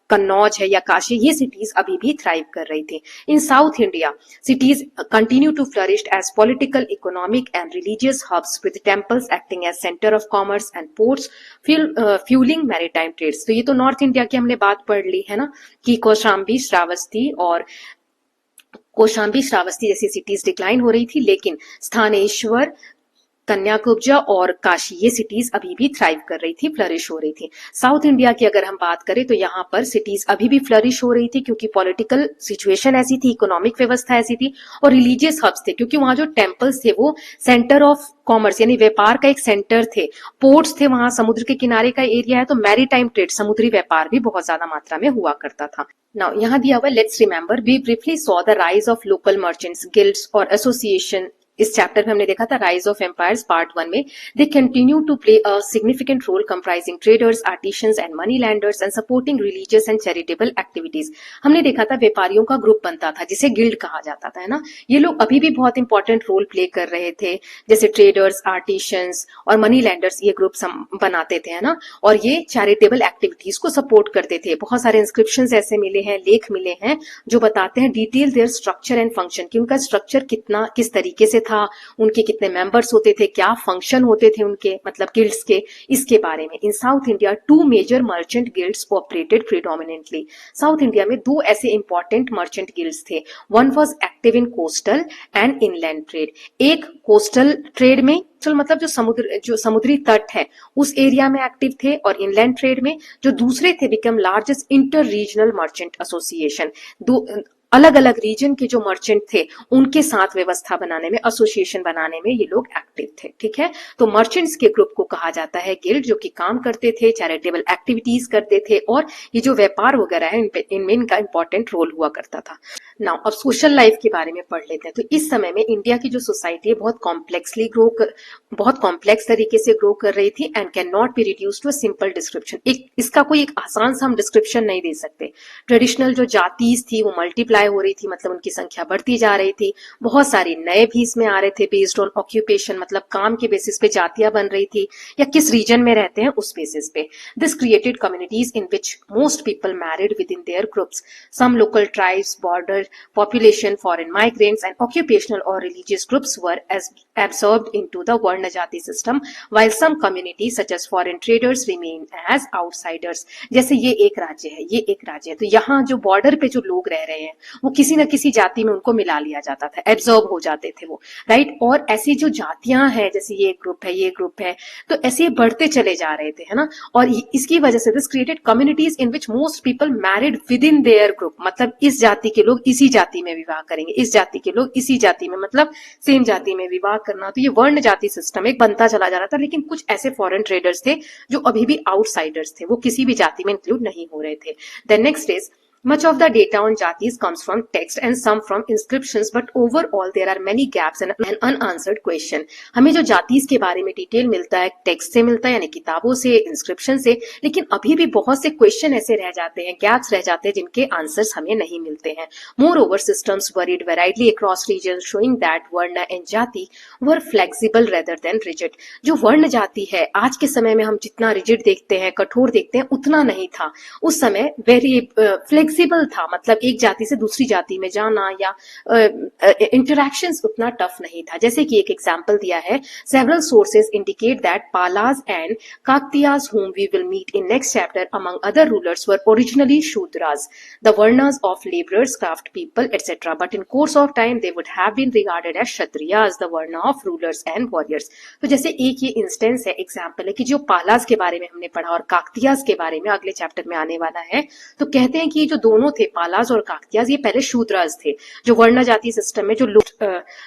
कन्नौज है या काशी, ये सिटीज अभी भी थ्राइव कर रही थी। In south India cities continue to flourish as political, economic and religious hubs with temples acting as center of commerce and ports fueling maritime trades. तो ये तो नॉर्थ इंडिया की हमने बात पढ़ ली है ना कि कौशाम्बी, श्रावस्ती और कौशाम्बी, श्रावस्ती जैसी सिटीज डिक्लाइन हो रही थी, लेकिन स्थानेश्वर, कन्याकुब्जा और काशी ये सिटीज अभी भी थ्राइव कर रही थी, फ्लरिश हो रही थी। साउथ इंडिया की अगर हम बात करें तो यहाँ पर सिटीज अभी भी फ्लरिश हो रही थी क्योंकि पॉलिटिकल सिचुएशन ऐसी थी, इकोनॉमिक व्यवस्था ऐसी थी और रिलीजियस हब्स थे क्योंकि वहां जो टेम्पल्स थे वो सेंटर ऑफ कॉमर्स यानी व्यापार का एक सेंटर थे, पोर्ट्स थे, वहां समुद्र के किनारे का एरिया है तो मैरीटाइम ट्रेड, समुद्री व्यापार भी बहुत ज्यादा मात्रा में हुआ करता था। नाउ यहाँ दिया हुआ let's remember we briefly saw the rise of local merchants, guilds और एसोसिएशन इस चैप्टर में हमने देखा था राइज ऑफ एम्पायर्स पार्ट 1 में, they continue to play a significant role comprising traders, artisans and money lenders and supporting religious and charitable activities. हमने देखा था व्यापारियों का ग्रुप बनता था जिसे गिल्ड कहा जाता था, है ना। ये लोग अभी भी बहुत इंपॉर्टेंट रोल प्ले कर रहे थे, जैसे ट्रेडर्स, आर्टिशंस और मनी लैंडर्स ये ग्रुप बनाते थे, है ना। और ये चैरिटेबल एक्टिविटीज को सपोर्ट करते थे। बहुत सारे इंस्क्रिप्शंस ऐसे मिले हैं, लेख मिले हैं जो बताते हैं detail there structure and function, कि उनका स्ट्रक्चर कितना किस तरीके से था, उनके कितने मेंबर्स होते थे, क्या फंक्शन होते थे उनके, मतलब गिल्ड्स के, इसके बारे में। In south India 2 major merchant guilds operated predominantly. South India में 2 ऐसे इंपॉर्टेंट मर्चेंट गिल्ड्स थे। One was active in coastal and inland trade. एक कोस्टल ट्रेड में, चल मतलब जो समुद्री तट है उस एरिया में एक्टिव थे, और इनलैंड ट्रेड में जो दूसरे थे become largest inter regional merchant association. दो अलग अलग रीजन के जो मर्चेंट थे उनके साथ व्यवस्था बनाने में, एसोसिएशन बनाने में ये लोग एक्टिव थे, ठीक है। तो मर्चेंट्स के ग्रुप को कहा जाता है गिल्ड, जो कि काम करते थे, चैरिटेबल एक्टिविटीज करते थे, और ये जो व्यापार वगैरह है इनमें इनका इंपॉर्टेंट रोल हुआ करता था। नाउ अब सोशल लाइफ के बारे में पढ़ लेते हैं। तो इस समय में इंडिया की जो सोसाइटी है बहुत कॉम्प्लेक्स तरीके से ग्रो कर रही थी and can not be reduce to a simple description. इसका कोई एक आसान सा हम डिस्क्रिप्शन नहीं दे सकते। ट्रेडिशनल जो जातीज थी वो मल्टीप्लाई हो रही थी, मतलब उनकी संख्या बढ़ती जा रही थी। बहुत सारे नए भी इसमें आ रहे थे बेस्ड ऑन ऑक्यूपेशन, मतलब काम के बेसिस पे जातियां बन रही थी या किस रीजन में रहते हैं उस बेसिस पे। This created communities in which most people married within their groups. Some local tribes, border population, foreign migrants and occupational or religious groups were absorbed into the Varna Jati system, while some communities such as foreign traders remain as outsiders। जैसे ये एक राज्य है, ये एक राज्य है, तो यहाँ जो बॉर्डर पे जो लोग रह रहे हैं वो किसी न किसी जाति में उनको मिला लिया जाता था, एब्जॉर्ब हो जाते थे वो, राइट। और ऐसी जो जातियां हैं, जैसे ये ग्रुप है, ये ग्रुप है, तो ऐसे बढ़ते चले जा रहे थे, है ना। और इसकी वजह से this created communities in which most people married within there group, मतलब इस जाति के लोग इसी जाति में विवाह करेंगे, इस जाति के लोग इसी जाति में, मतलब सेम जाति में विवाह करना। तो ये वर्ण जाति सिस्टम एक बनता चला जा रहा था। लेकिन कुछ ऐसे फॉरेन ट्रेडर्स थे जो अभी भी आउटसाइडर्स थे, वो किसी भी जाति में इंक्लूड नहीं हो रहे थे। Then next is much of the data on jatis comes from text and some from inscriptions, but overall there are many gaps and an unanswered question। हमें जो जातीज के बारे में डिटेल मिलता है टेक्स्ट से मिलता है, यानी किताबों से, इंस्क्रिप्शन से, लेकिन अभी भी बहुत से क्वेश्चन ऐसे रह जाते हैं, गैप्स रह जाते हैं जिनके आंसर्स हमें नहीं मिलते हैं। More over systems varied widely across regions showing that varna and jati were flexible rather than rigid। जो वर्ण जाति है आज के समय में हम जितना रिजिड देखते हैं, कठोर देखते हैं, उतना नहीं था। उस समय वेरी फ्लेक्सिबल था, मतलब एक जाति से दूसरी जाति में जाना या इंटरैक्शंस उतना टफ नहीं था। जैसे कि एक एग्जांपल दिया है, several sources indicate that Palas and Kakatiyas whom we will meet in next chapter among other rulers were originally shudras, the varnas of laborers, craft people, etc. But in course of time they would have been regarded as kshatriyas, the varna of rulers and warriors। तो जैसे एक ये instance है, example है कि जो पालाज के बारे में हमने पढ़ा और काकतियाज के बारे में अगले चैप्टर में आने वाला है, तो कहते हैं कि जो दोनों थे पालाज और काकतियाज, ये पहले शूद्राज थे। जो वर्ण जाति सिस्टम में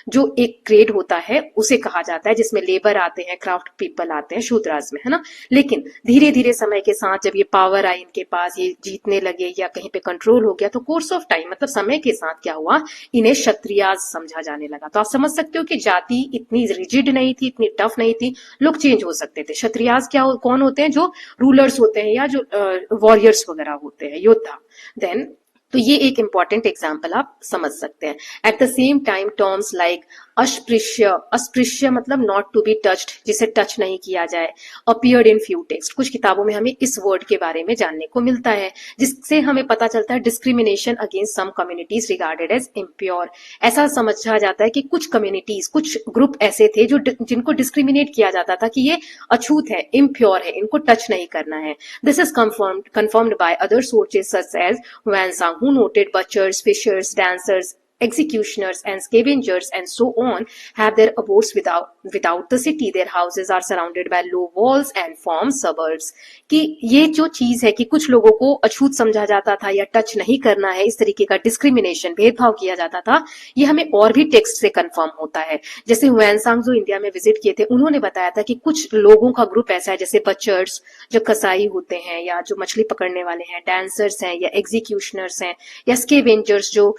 जो एक ग्रेड होता है उसे कहा जाता है, जिसमें लेबर आते हैं, क्राफ्ट पीपल आते हैं शूद्राज में, है ना। लेकिन धीरे धीरे समय के साथ जब ये पावर आई इनके पास, ये जीतने लगे या कहीं पे कंट्रोल हो गया, तो कोर्स ऑफ टाइम मतलब समय के साथ क्या हुआ, इन्हें क्षत्रियाज समझा जाने लगा। तो आप समझ सकते हो कि जाति इतनी रिजिड नहीं थी, इतनी टफ नहीं थी, लोग चेंज हो सकते थे। क्षत्रियाज कौन होते हैं, जो रूलर्स होते हैं या जो वॉरियर्स वगैरह होते हैं, योद्धा। देन तो ये एक इंपॉर्टेंट एग्जाम्पल आप समझ सकते हैं। At the same time terms like अस्पृश्य, अस्पृश्य मतलब नॉट टू बी टच्ड, जिसे टच नहीं किया जाए, अपीयर्ड इन फ्यू टेक्स्ट। कुछ किताबों में हमें इस वर्ड के बारे में जानने को मिलता है, जिससे हमें पता चलता है discrimination against some communities regarded as impure. ऐसा समझा जाता है कि कुछ कम्युनिटीज, कुछ ग्रुप ऐसे थे जो जिनको डिस्क्रिमिनेट किया जाता था कि ये अछूत है, इम्प्योर है, इनको टच नहीं करना है। This is confirmed by other sources such as Huansang, who noted butchers, fishers, dancers, executioners and scavengers and so on have their abodes without the city. Their houses are surrounded by low walls and form suburbs। कि ये जो चीज है कि कुछ लोगों को अछूत समझा जाता था या टच नहीं करना है, इस तरीके का डिस्क्रिमिनेशन, भेदभाव किया जाता था, ये हमें और भी टेक्स्ट से कंफर्म होता है। जैसे हुएनसांग जो इंडिया में विजिट किए थे, उन्होंने बताया था कि कुछ लोगों का ग्रुप ऐसा है, जैसे बचर्स जो कसाई होते हैं या जो मछली पकड़ने वाले हैं, डांसर्स हैं या एग्जीक्यूशनर्स हैं, या स्केवेंजर्स जो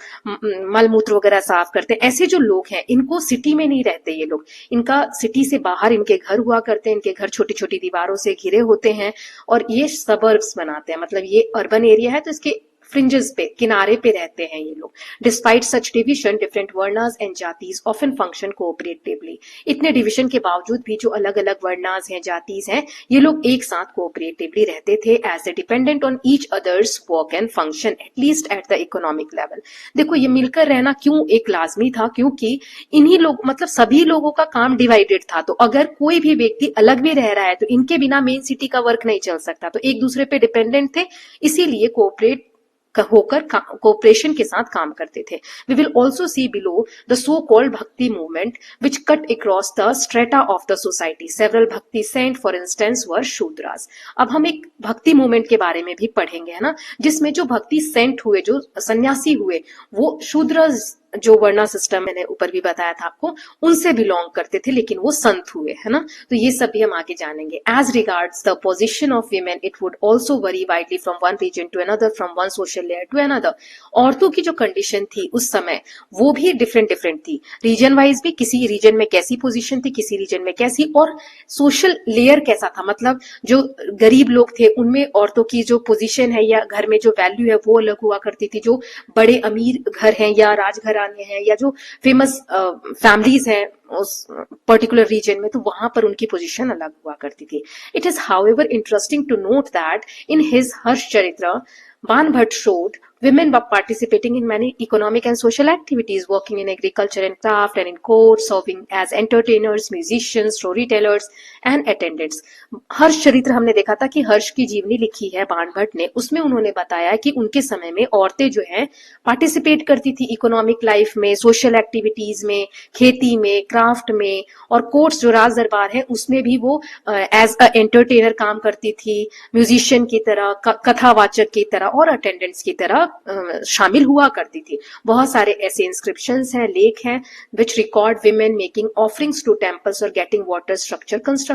मल मूत्र वगैरह साफ करते हैं, ऐसे जो लोग हैं इनको सिटी में नहीं रहते ये लोग, इनका सिटी से बाहर इनके घर हुआ करते हैं, इनके घर छोटी छोटी दीवारों से घिरे होते हैं और ये सबर्ब्स बनाते हैं, मतलब ये अर्बन एरिया है तो इसके फ्रिंजेस पे, किनारे पे रहते हैं ये लोग। Despite such division different varnas and jatis often function cooperatively. इतने डिविजन के बावजूद भी जो अलग अलग वर्णास हैं, जातीज हैं, ये लोग एक साथ कोऑपरेटिवली रहते थे as a dependent on each others work and function at least at the economic level. देखो ये मिलकर रहना क्यों एक लाजमी था, क्योंकि इन्हीं लोग मतलब सभी लोगों का काम डिवाइडेड था, तो अगर कोई भी व्यक्ति अलग भी रह रहा है तो इनके बिना मेन सिटी का वर्क नहीं चल सकता, तो एक दूसरे पे डिपेंडेंट थे, इसीलिए कोऑपरेट होकर कोऑपरेशन के साथ काम करते थे। We will also see below the so called bhakti movement which cut across the strata of the society. Several bhakti saint for instance were Shudras. अब हम एक भक्ति मूवमेंट के बारे में भी पढ़ेंगे, है ना, जिसमें जो भक्ति सेंट हुए, जो सन्यासी हुए, वो शूद्रस जो वर्णा सिस्टम मैंने ऊपर भी बताया था आपको, उनसे बिलोंग करते थे, लेकिन वो संत हुए, है ना। तो ये सब भी हम आगे जानेंगे। As regards the position of women it would also vary widely from one region to another, from one social layer to another. औरतों की जो कंडीशन थी उस समय वो भी डिफरेंट डिफरेंट थी, रीजन वाइज भी, किसी रीजन में कैसी पोजीशन थी, किसी रीजन में कैसी, और सोशल लेयर कैसा था, मतलब जो गरीब लोग थे उनमें औरतों की जो पोजीशन है या घर में जो वैल्यू है वो अलग हुआ करती थी। जो बड़े अमीर घर हैं या राजघराने हैं या जो फेमस फैमिलीज हैं उस पर्टिकुलर रीजन में, तो वहां पर उनकी पोजीशन अलग हुआ करती थी। It is however interesting to note that in his Harsha Charitra Banbhat showed women were participating in many economic and social activities, working in agriculture and craft and in court, serving as entertainers, musicians, storytellers and attendants. हर्ष चरित्र हमने देखा था कि हर्ष की जीवनी लिखी है बाणभट्ट ने, उसमें उन्होंने बताया कि उनके समय में औरतें जो हैं पार्टिसिपेट करती थी इकोनॉमिक लाइफ में, सोशल एक्टिविटीज में, खेती में, क्राफ्ट में, और कोर्ट्स जो राज दरबार है उसमें भी वो एज अ एंटरटेनर काम करती थी, म्यूजिशियन की तरह, कथावाचक की तरह और अटेंडेंट्स की तरह शामिल हुआ करती थी। बहुत सारे ऐसे इंस्क्रिप्शंस हैं, लेख हैं, which record women making offerings to temples और गेटिंग वाटर स्ट्रक्चर कंस्ट्रक्टेड,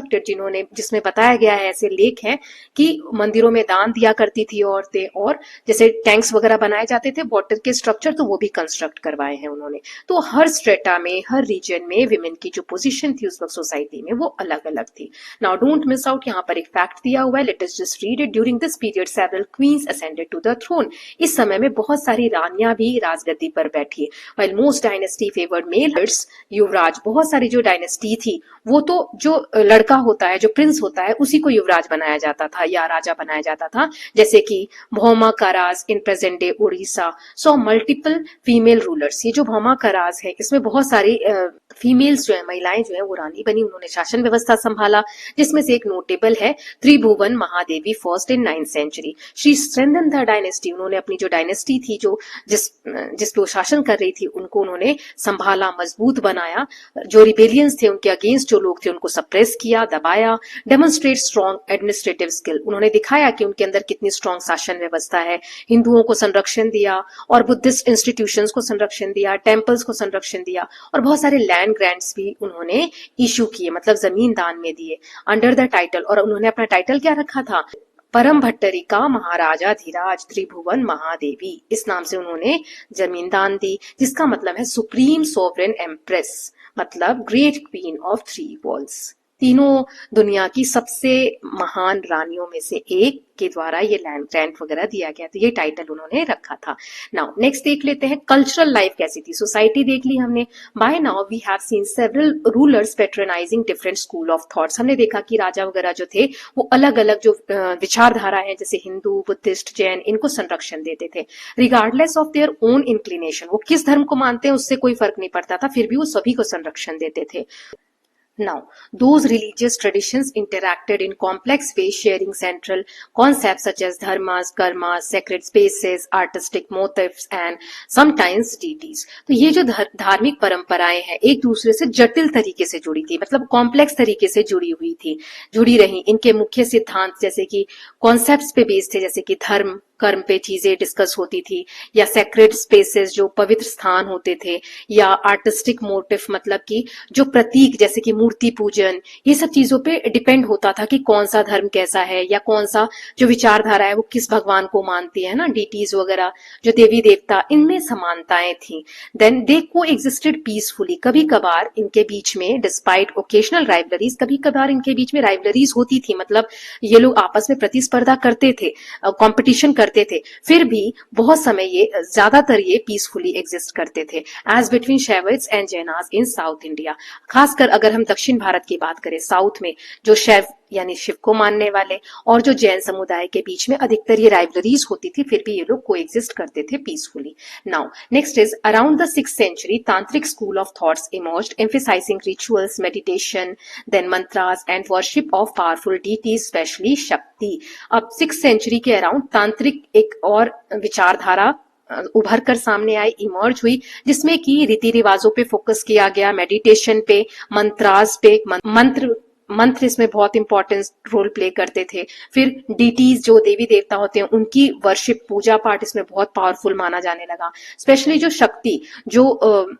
जिसमें बताया गया है, ऐसे लेख हैं कि मंदिरों में दान दिया करती थी औरतें, और जैसे टैंक्स वगैरह बनाए जाते थे वाटर के स्ट्रक्चर, तो वो भी कंस्ट्रक्ट करवाए हैं उन्होंने। तो हर स्ट्रेटा में, हर रीजन में विमेन की जो पोजीशन थी उस वक्त सोसाइटी में वो अलग अलग थी। नाउ डोंट मिस आउट, यहाँ पर एक फैक्ट दिया हुआ है, let us just read it. During this period several queens ascended to the throne. इस समय में बहुत सारी रानियां भी राजगद्दी पर बैठी। While most dynasty favoured male yuvraj, बहुत सारी जो डायनेस्टी थी वो तो जो लड़का होता है, जो प्रिंस होता है, उसी को युवराज बनाया जाता था या राजा बनाया जाता था। जैसे कि Bhauma Karas in present day Orissa so multiple female rulers. ये जो भौमा कराज है इसमें बहुत सारी फीमेल्स जो है, महिलाएं जो है वो रानी बनी, उन्होंने शासन व्यवस्था संभाला, जिसमें से एक नोटेबल है Tribhuvana Mahadevi first in 9th century. She strengthened the dynasty, उन्होंने अपनी जो डायनेस्टी थी, जो जिस पे वो शासन कर रही थी, उनको उन्होंने संभाला, मजबूत बनाया। जो रिबेलियंस थे उनके अगेंस्ट जो लोग थे उनको सप्रेस किया, दबाया। डेमोन्स्ट्रेट स्ट्रॉन्ग एडमिनिस्ट्रेटिव स्किल, उन्होंने दिखाया कि उनके अंदर कितनी स्ट्रॉन्ग शासन व्यवस्था है। हिंदुओं को संरक्षण दिया और बुद्धिस्ट इंस्टीट्यूशंस को संरक्षण दिया, टेम्पल्स को संरक्षण दिया, और बहुत सारे लैंड ग्रांट्स भी उन्होंने इशू किए, मतलब जमीन दान में दिए अंडर द टाइटल। और उन्होंने अपना टाइटल क्या रखा था? परम भट्टरिका महाराजाधिराज त्रिभुवन महादेवी। इस नाम से उन्होंने जमीन दान दी, जिसका मतलब है सुप्रीम सोवरेन एम्प्रेस, मतलब ग्रेट क्वीन ऑफ 3 वर्ल्ड्स। तीनों दुनिया की सबसे महान रानियों में से एक के द्वारा ये लैंड ग्रांट वगैरह दिया गया, तो ये टाइटल उन्होंने रखा था। नाउ नेक्स्ट देख लेते हैं कल्चरल लाइफ कैसी थी। सोसाइटी देख ली हमने। By now we have seen several rulers patronising different school of thoughts. हमने देखा कि राजा वगैरह जो थे वो अलग अलग जो विचारधारा है, जैसे हिंदू, बुद्धिस्ट, जैन, इनको संरक्षण देते थे regardless of their own inclination. वो किस धर्म को मानते हैं उससे कोई फर्क नहीं पड़ता था, फिर भी वो सभी को संरक्षण देते थे। Now, those religious traditions interacted in complex ways, sharing central concepts such as dharmas, karmas, sacred spaces, artistic motifs, and sometimes deities. तो ये जो धार्मिक परंपराएं हैं एक दूसरे से जटिल तरीके से जुड़ी थी, मतलब कॉम्प्लेक्स तरीके से जुड़ी हुई थी, जुड़ी रही। इनके मुख्य सिद्धांत जैसे कि कॉन्सेप्ट्स पे बेस्ड थे, जैसे कि धर्म, कर्म पे चीजें डिस्कस होती थी, या सेक्रेड स्पेसेस जो पवित्र स्थान होते थे, या आर्टिस्टिक मोटिव मतलब कि जो प्रतीक जैसे कि मूर्ति पूजन, ये सब चीजों पे डिपेंड होता था कि कौन सा धर्म कैसा है या कौन सा जो विचारधारा है वो किस भगवान को मानती है ना, डीटीज वगैरह जो देवी देवता, इनमें समानताएं थी। देन दे को एग्जिस्टेड पीसफुली, कभी कभार इनके बीच में डिस्पाइट ओकेशनल राइवलरीज, कभी कभार इनके बीच में राइवलरीज होती थी, मतलब ये लोग आपस में प्रतिस्पर्धा करते थे, कंपटीशन करते थे, फिर भी बहुत समय ये ज्यादातर ये पीसफुली एग्जिस्ट करते थे as between Shaivites and Jainas in south India. खासकर अगर हम दक्षिण भारत की बात करें, साउथ में जो शैव यानी शिव को मानने वाले और जो जैन समुदाय के बीच में अधिकतर ये राइवलरीज होती थी, फिर भी ये लोग कोएग्जिस्ट करते थे peacefully. Now next is around the 6th century tantric school of thoughts emerged, emphasizing rituals, meditation, then mantras and worship of powerful deities, especially शक्ति। अब 6th century के अराउंड तांत्रिक एक और विचारधारा उभर कर सामने आई, इमर्ज हुई, जिसमें कि रीति रिवाजों पे फोकस किया गया, मेडिटेशन पे, मंत्रास पे, मंत्र इसमें बहुत इंपॉर्टेंट रोल प्ले करते थे। फिर डीटीज जो देवी देवता होते हैं उनकी वर्शिप, पूजा पाठ इसमें बहुत पावरफुल माना जाने लगा। स्पेशली जो शक्ति, जो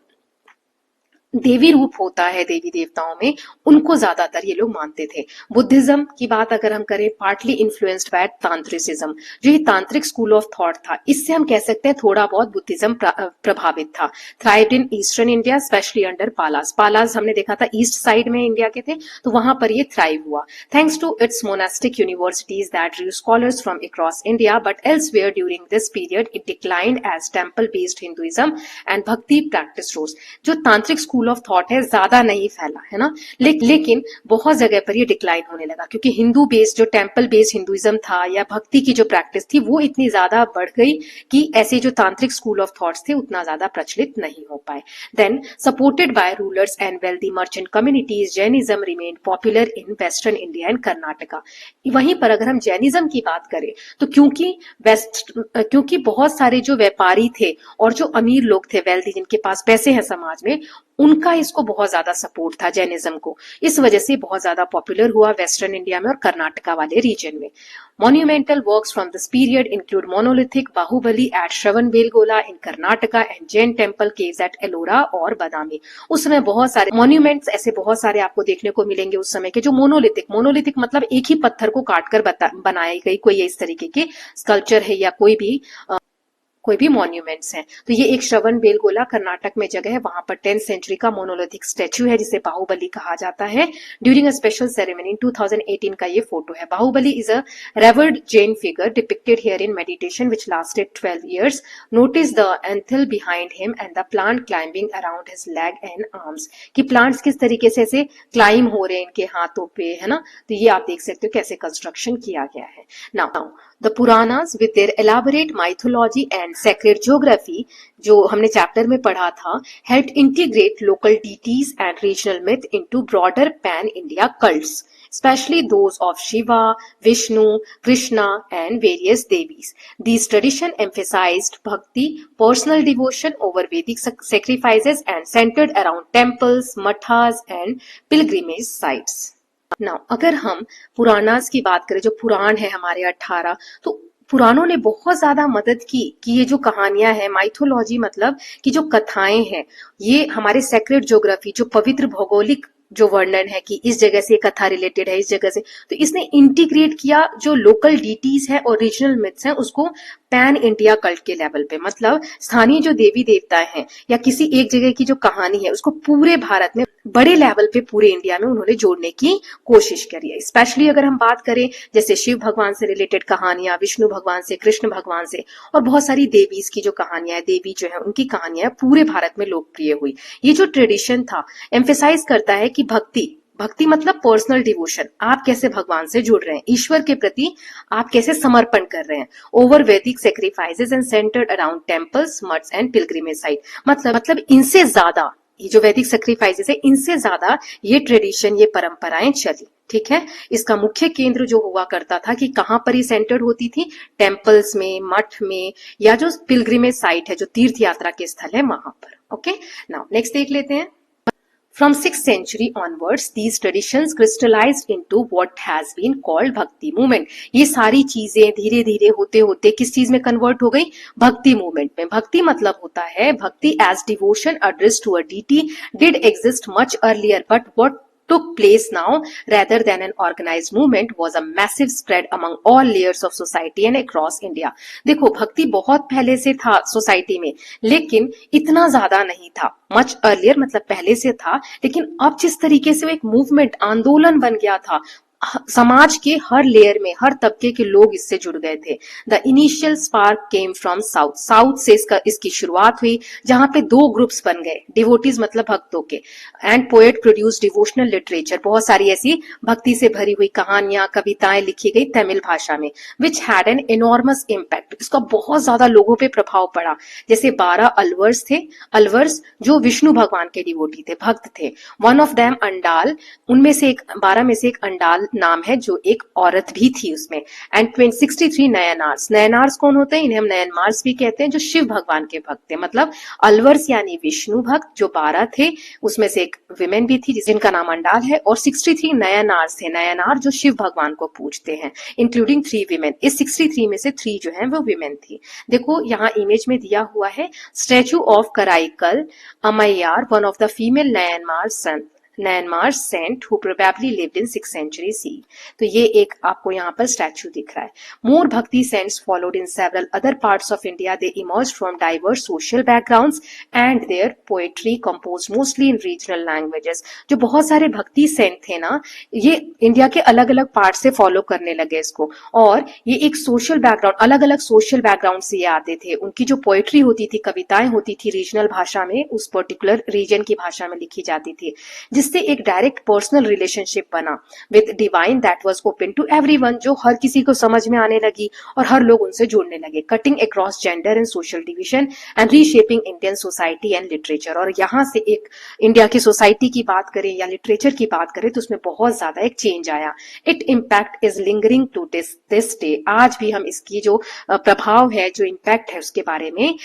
देवी रूप होता है देवी देवताओं में, उनको ज्यादातर ये लोग मानते थे। बुद्धिज्म की बात अगर हम करें, पार्टली इन्फ्लुएंस्ड बाय तांत्रिसिज्म, जो ये तांत्रिक स्कूल ऑफ थॉट था, इससे हम कह सकते हैं थोड़ा बहुत बुद्धिज्म प्रभावित था। Thrived in eastern India especially under Palas. Palas हमने देखा था ईस्ट साइड में इंडिया के थे, तो वहां पर ये थ्राइव हुआ thanks to its monastic universities that drew scholars from across India, but elsewhere during this period it declined as temple based Hinduism and bhakti practice rose. जो तांत्रिक स्कूल ऑफ थॉट है ज्यादा नहीं फैला है ना, लेकिन बहुत जगह पर ये डिक्लाइन होने लगा, क्योंकि हिंदू बेस्ड जो टेम्पल बेस्ड हिंदुइज्म था या भक्ति की जो प्रैक्टिस थी वो इतनी ज्यादा बढ़ गई कि ऐसे जो तांत्रिक स्कूल ऑफ थॉट्स थे उतना ज्यादा प्रचलित नहीं हो पाए। Then supported by rulers and wealthy merchant communities, Jainism remained popular in western India and Karnataka. वहीं पर अगर हम जैनिज्म की बात करें तो क्योंकि बहुत सारे जो व्यापारी थे और जो अमीर लोग थे, वेल्दी, जिनके पास पैसे हैं समाज में, उनका इसको बहुत ज्यादा सपोर्ट था जैनिज्म को, इस वजह से बहुत ज्यादा पॉपुलर हुआ वेस्टर्न इंडिया में और कर्नाटका वाले रीजन में। Monumental works from this period include monolithic Bahubali at Shravanabelagola in Karnataka and Jain temple caves at Ellora और बादामी। उस समय बहुत सारे मॉन्यूमेंट्स ऐसे बहुत सारे आपको देखने को मिलेंगे उस समय के, जो मोनोलिथिक मतलब एक ही पत्थर को काटकर बनाई गई कोई इस तरीके के स्कल्पचर है या कोई भी मॉन्यूमेंट्स हैं। तो ये एक श्रवणबेलगोला कर्नाटक में जगह है, वहां पर 10th century का मोनोलिथिक स्टैच्यू है जिसे बाहुबली कहा जाता है। During a special ceremony in 2018 का ये फोटो है। Bahubali is a revered Jain figure depicted here in meditation which lasted 12 years। Notice the anthill behind him and the plant climbing around his leg and arms, कि plants किस तरीके से ऐसे climb हो रहे हैं इनके हाथों पे, है ना। तो ये आप देख सकते हो कैसे कंस्ट्रक्शन किया गया है। Now the Puranas with their elaborate mythology and sacred geography, जो हमने चैप्टर में पढ़ा था, help integrate local deities and regional myth into broader pan India cults, especially those of Shiva, Vishnu, Krishna and various devis. These traditions emphasized bhakti, personal devotion over Vedic sacrifices and centered around temples, mathas and pilgrimage sites. Now, अगर हम पुराणास की बात करें, जो पुराण है हमारे 18, तो पुराणों ने बहुत ज्यादा मदद की कि ये जो कहानियां हैं, माइथोलॉजी मतलब कि जो कथाएं हैं, ये हमारे सेक्रेड ज्योग्राफी, जो पवित्र भौगोलिक जो वर्णन है कि इस जगह से कथा रिलेटेड है, इस जगह से, तो इसने इंटीग्रेट किया जो लोकल डीटीज है और रीजनल मिथ्स हैं उसको पैन इंडिया कल्ट के लेवल पे, मतलब स्थानीय जो देवी देवता हैं या किसी एक जगह की जो कहानी है उसको पूरे भारत में बड़े लेवल पे पूरे इंडिया में उन्होंने जोड़ने की कोशिश करी है। स्पेशली अगर हम बात करें जैसे शिव भगवान से रिलेटेड कहानियां, विष्णु भगवान से, कृष्ण भगवान से, और बहुत सारी देवीज की जो कहानियां है, देवी जो है उनकी कहानियां पूरे भारत में लोकप्रिय हुई। ये जो ट्रेडिशन था एम्फेसाइज करता है कि भक्ति मतलब पर्सनल डिवोशन, आप कैसे भगवान से जुड़ रहे हैं, ईश्वर के प्रति आप कैसे समर्पण कर रहे हैं, over Vedic sacrifices and centered around temples, maths and pilgrimage site. मतलब इनसे ज्यादा ये जो वैदिक सेक्रीफाइसेस है, इनसे ज्यादा ये ट्रेडिशन, ये परंपराएं चली। ठीक है, इसका मुख्य केंद्र जो हुआ करता था कि कहां पर ये सेंटर्ड होती थी, टेम्पल्स में, मठ में, या जो पिलग्रिमेज साइट है, जो तीर्थ यात्रा के स्थल है, वहां पर। ओके, नाउ नेक्स्ट देख लेते हैं। From 6th century onwards, these traditions crystallized into what has been called भक्ति मूवमेंट। ये सारी चीजें धीरे धीरे होते होते किस चीज में कन्वर्ट हो गई? भक्ति मूवमेंट में। भक्ति मतलब होता है bhakti as devotion addressed to a deity did exist much earlier, but what took place now rather than an organized movement was a massive spread among all layers of society and across India। देखो भक्ति बहुत पहले से था society में, लेकिन इतना ज्यादा नहीं था। मच अर्लियर मतलब पहले से था, लेकिन अब जिस तरीके से वो एक मूवमेंट आंदोलन बन गया था, समाज के हर लेयर में हर तबके के लोग इससे जुड़ गए थे। The initial spark came from south. South से इसकी शुरुआत हुई, जहां पे दो ग्रुप्स बन गए, डिवोटीज मतलब भक्तों के, and poet produce devotional literature. बहुत सारी ऐसी भक्ति से भरी हुई कहानियां कविताएं लिखी गई तमिल भाषा में, which had an enormous impact. इसका बहुत ज्यादा लोगों पे प्रभाव पड़ा। जैसे 12 अलवर्स थे, अलवर्स जो विष्णु भगवान के डिवोटी थे, भक्त थे। वन ऑफ देम अंडाल, उनमें से एक 12 में से एक अंडाल नाम है जो एक औरत भी थी उसमें। एंड 63 नयनार्स। नयनार्स कौन होते हैं? इन्हें हम नयनमार्स भी कहते हैं, जो शिव भगवान के भक्त थे। मतलब अलवर्स यानी विष्णु भक्त जो 12 थे, उसमें से एक विमेन भी थी जिनका नाम अंडाल है, और 63 नयनार्स थे। नयनार जो शिव भगवान को पूजते हैं, इंक्लूडिंग 3 विमेन। इस 63 में से 3 जो है वो विमेन थी। देखो यहाँ इमेज में दिया हुआ है statue of Karaikal Ammaiyar, one of the female Nayanmar saint who probably lived in 6th century CE। तो ये एक आपको यहाँ पर स्टैचू दिख रहा है। More bhakti saints followed in several other parts of India. They emerged from diverse social backgrounds and their poetry composed mostly in regional languages. जो बहुत सारे भक्ति सेंट थे ना, ये इंडिया के अलग अलग पार्ट से फॉलो करने लगे इसको, और ये एक सोशल बैकग्राउंड, अलग अलग सोशल बैकग्राउंड से ये आते थे। उनकी जो पोएट्री होती थी, कविताएं होती थी, रीजनल भाषा में, उस पर्टिकुलर रीजन की भाषा में लिखी जाती थी, जिससे एक डायरेक्ट पर्सनल रिलेशनशिप बना with divine that was open to everyone, जो हर किसी को समझ में आने लगी और हर लोग उनसे जुड़ने लगे। Cutting across gender and social division and reshaping Indian society and literature. और यहाँ से एक इंडिया की सोसाइटी की बात करें या लिटरेचर की बात करें तो उसमें बहुत ज्यादा एक चेंज आया। It impact is lingering to this day. आज भी हम इसकी जो प्रभाव है, जो इम्पैक्ट है, उसके बारे में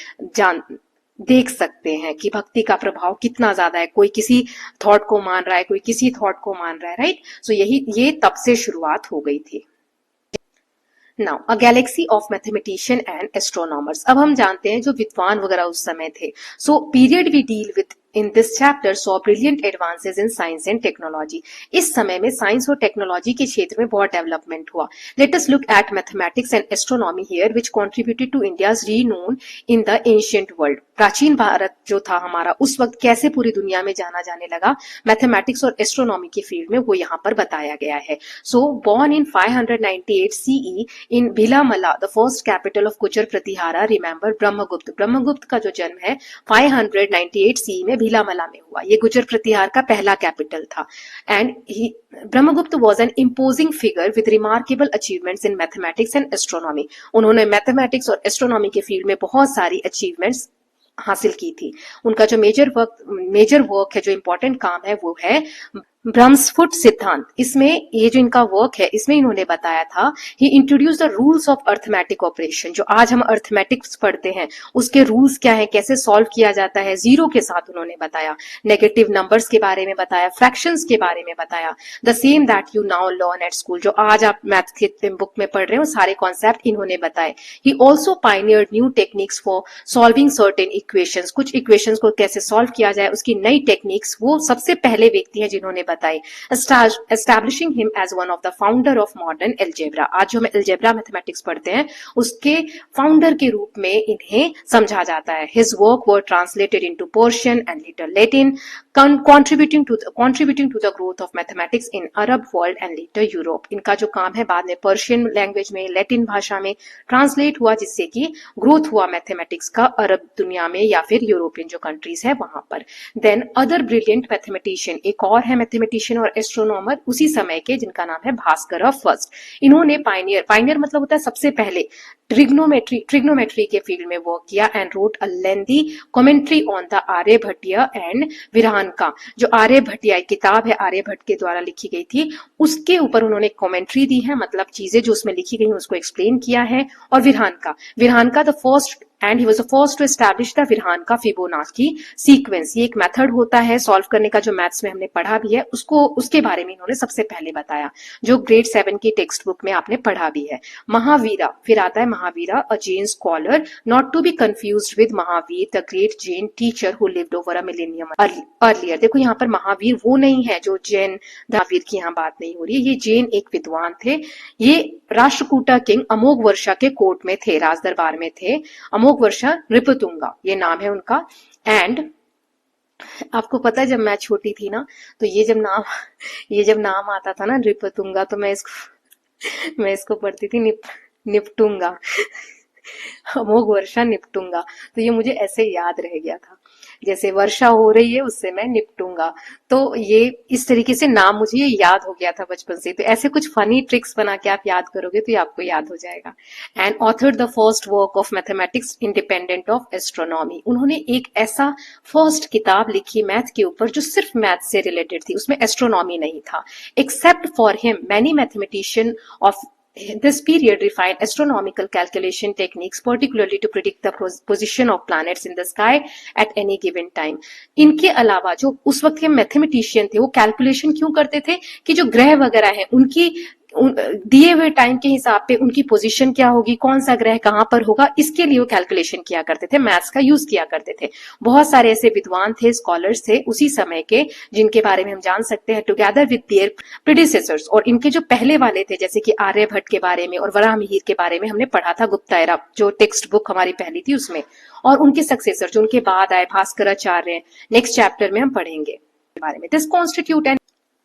देख सकते हैं कि भक्ति का प्रभाव कितना ज्यादा है। कोई किसी थॉट को मान रहा है, कोई किसी थॉट को मान रहा है, राइट। सो ये तब से शुरुआत हो गई थी। Now a Galaxy of mathematician and astronomers. अब हम जानते हैं जो विद्वान वगैरह उस समय थे। So period we deal with in this chapter saw brilliant advances in science and technology। इस समय में साइंस और टेक्नोलॉजी के क्षेत्र में बहुत डेवलपमेंट हुआ। Let us look at mathematics and astronomy here, which contributed to India's renown in the ancient world। प्राचीन भारत जो था हमारा, उस वक्त कैसे पूरी दुनिया में जाना जाने लगा मैथमेटिक्स और एस्ट्रोनॉमी के फील्ड में, वो यहाँ पर बताया गया है। So born in 598 CE in Bhilamala, the first capital of Gujar Pratihara, remember Brahmagupta. Brahmagupta का जो जन्म है 598 CE में भीलामला में हुआ। ये गुजर प्रतिहार का पहला कैपिटल था। And Brahmagupta was an imposing figure with remarkable achievements in mathematics and astronomy. उन्होंने मैथमेटिक्स और एस्ट्रोनॉमी के फील्ड में बहुत सारी अचीवमेंट्स हासिल की थी। उनका जो मेजर वर्क है, जो इंपॉर्टेंट काम है, वो है ब्रह्मस्फुट सिद्धांत। इसमें ये जो इनका वर्क है, इसमें इन्होंने बताया था he introduce the rules of arithmetic operation. जो आज हम अर्थमेटिक्स पढ़ते हैं उसके रूल्स क्या है, कैसे सॉल्व किया जाता है, जीरो के साथ उन्होंने बताया। नेगेटिव नंबर्स के बारे में बताया, फ्रैक्शंस के बारे में बताया। The same that you now learn at school. जो आज आप मैथ के बुक में पढ़ रहे हो, सारे कॉन्सेप्ट इन्होंने बताए। He also pioneered new techniques for solving certain equations. कुछ इक्वेशंस को कैसे सॉल्व किया जाए, उसकी नई टेक्निक्स, वो सबसे पहले व्यक्ति हैं जिन्होंने बताई। Establishing him as one of the founder of modern algebra. आज जो हम एल्जेब्रा मैथमेटिक्स पढ़ते हैं, उसके फाउंडर के रूप में इन्हें समझा जाता है। His work were translated into Persian and little Latin, contributing to the growth of mathematics in Arab world and later Europe। इनका जो काम है बाद में पर्शियन लैंग्वेज में, लैटिन भाषा में ट्रांसलेट हुआ, जिससे कि ग्रोथ हुआ मैथमेटिक्स का अरब दुनिया में या फिर यूरोपियन जो कंट्रीज है वहां पर। देन अदर ब्रिलियंट मैथमेटिशियन, एक और है मैथमेटिशियन और एस्ट्रोनॉमर उसी समय के, जिनका नाम है भास्कर फर्स्ट। इन्होंने पायनियर मतलब होता है सबसे पहले, ट्रिग्नोमेट्री के फील्ड में वर्क किया and wrote a lengthy commentary on the Aryabhatiya and Virahanka. जो आर्यभट्टीय किताब है, आर्यभट्ट के द्वारा लिखी गई थी, उसके ऊपर उन्होंने कमेंट्री दी है, मतलब चीजें जो उसमें लिखी गई हैं उसको एक्सप्लेन किया है। और Virahanka the first and he was the first to establish the Virahanka Fibonacci sequence. ये एक मेथड होता है सॉल्व करने का जो मैथ्स में हमने पढ़ा भी है, उसको उसके बारे में इन्होंने सबसे पहले बताया, जो ग्रेड 7 की टेक्स्ट बुक में आपने पढ़ा भी है। महावीरा, फिर आता है Mahavira, a Jain scholar, not to be confused with Mahavir the great Jain teacher who lived over a millennium earlier. देखो यहाँ पर महावीर वो नहीं है जो जैन महावीर की यहाँ बात नहीं हो रही है, ये जैन एक विद्वान थे। ये राष्ट्रकूटा किंग अमोघ वर्षा के कोर्ट में थे, राज दरबार में थे। अमोघ वर्षा नृपतुंगा ये नाम है उनका। एंड आपको पता है जब मैं छोटी थी ना, तो ये जब नाम आता था ना नृपतुंगा, तो मैं इसको पढ़ती थी निपटूंगा अमोघ वर्षा निपटूंगा। तो ये मुझे ऐसे याद रह गया था, जैसे वर्षा हो रही है उससे मैं निपटूंगा। तो ये इस तरीके से नाम मुझे ये याद हो गया था बचपन से। तो ऐसे कुछ फनी ट्रिक्स बना के आप याद करोगे तो ये आपको याद हो जाएगा। And author the first work of mathematics independent of astronomy. उन्होंने एक ऐसा फर्स्ट किताब लिखी मैथ के ऊपर जो सिर्फ मैथ से रिलेटेड थी, उसमें एस्ट्रोनॉमी नहीं था। Except for him many mathematician of this period refined astronomical calculation techniques, particularly to predict the position of planets in the sky at any given time. इनके अलावा जो उस वक्त के मैथमेटिशियन थे वो कैलकुलेशन क्यों करते थे कि जो ग्रह वगैरह हैं उनकी दिए हुए टाइम के हिसाब पे उनकी पोजीशन क्या होगी, कौन सा ग्रह कहां पर होगा, इसके लिए वो कैलकुलेशन किया करते थे, मैथ्स का यूज किया करते थे। बहुत सारे ऐसे विद्वान थे, स्कॉलर्स थे उसी समय के, जिनके बारे में हम जान सकते हैं टुगेदर विद देयर प्रीडिसेसर्स। और इनके जो पहले वाले थे जैसे कि आर्यभट्ट के बारे में और वराहमिहिर के बारे में हमने पढ़ा था गुप्ता एरा, जो टेक्स्ट बुक हमारी पहली थी उसमें। और उनके सक्सेसर जो उनके बाद आए भास्कराचार्य, नेक्स्ट चैप्टर में हम पढ़ेंगे बारे में। This constitute N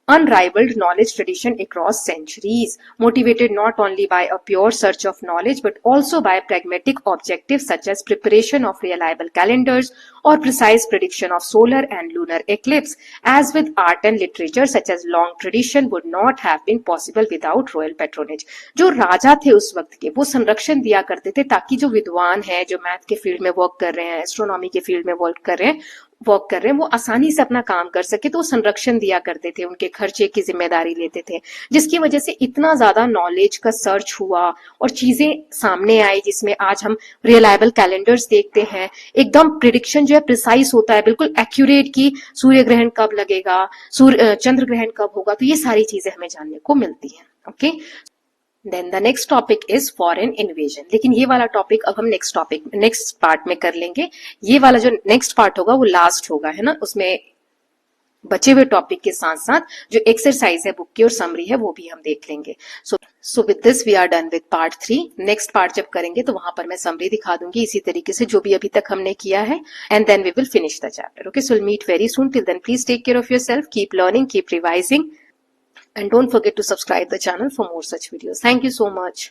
unrivaled knowledge tradition across centuries, motivated not only by a pure search of knowledge but also by pragmatic objectives such as preparation of reliable calendars or precise prediction of solar and lunar eclipse. As with art and literature, such as long tradition would not have been possible without royal patronage. जो राजा थे उस वक्त के वो संरक्षण दिया करते थे ताकि जो विद्वान है, जो मैथ के फील्ड में वर्क कर रहे हैं, एस्ट्रोनॉमी के फील्ड में वर्क कर रहे हैं, वो आसानी से अपना काम कर सके, तो वो संरक्षण दिया करते थे, उनके खर्चे की जिम्मेदारी लेते थे, जिसकी वजह से इतना ज्यादा नॉलेज का सर्च हुआ और चीजें सामने आई, जिसमें आज हम रिलायबल कैलेंडर्स देखते हैं। एकदम प्रिडिक्शन जो है प्रिसाइज होता है, बिल्कुल एक्यूरेट की सूर्य ग्रहण कब लगेगा, चंद्र ग्रहण कब होगा, तो ये सारी चीजें हमें जानने को मिलती है। Okay, then the next topic is foreign invasion. लेकिन ये वाला टॉपिक अब हम नेक्स्ट पार्ट में कर लेंगे। ये वाला जो नेक्स्ट पार्ट होगा वो लास्ट होगा, है ना, उसमें बचे हुए टॉपिक के साथ साथ जो एक्सरसाइज है बुक की और समरी है वो भी हम देख लेंगे। So with this we are done with part 3। Next part जब करेंगे तो वहां पर मैं समरी दिखा दूंगी इसी तरीके से जो भी अभी तक हमने किया है, and then we will finish the chapter. Okay, so will meet very soon. Till then please take care of yourself, keep learning, keep revising, and don't forget to subscribe the channel for more such videos. Thank you so much.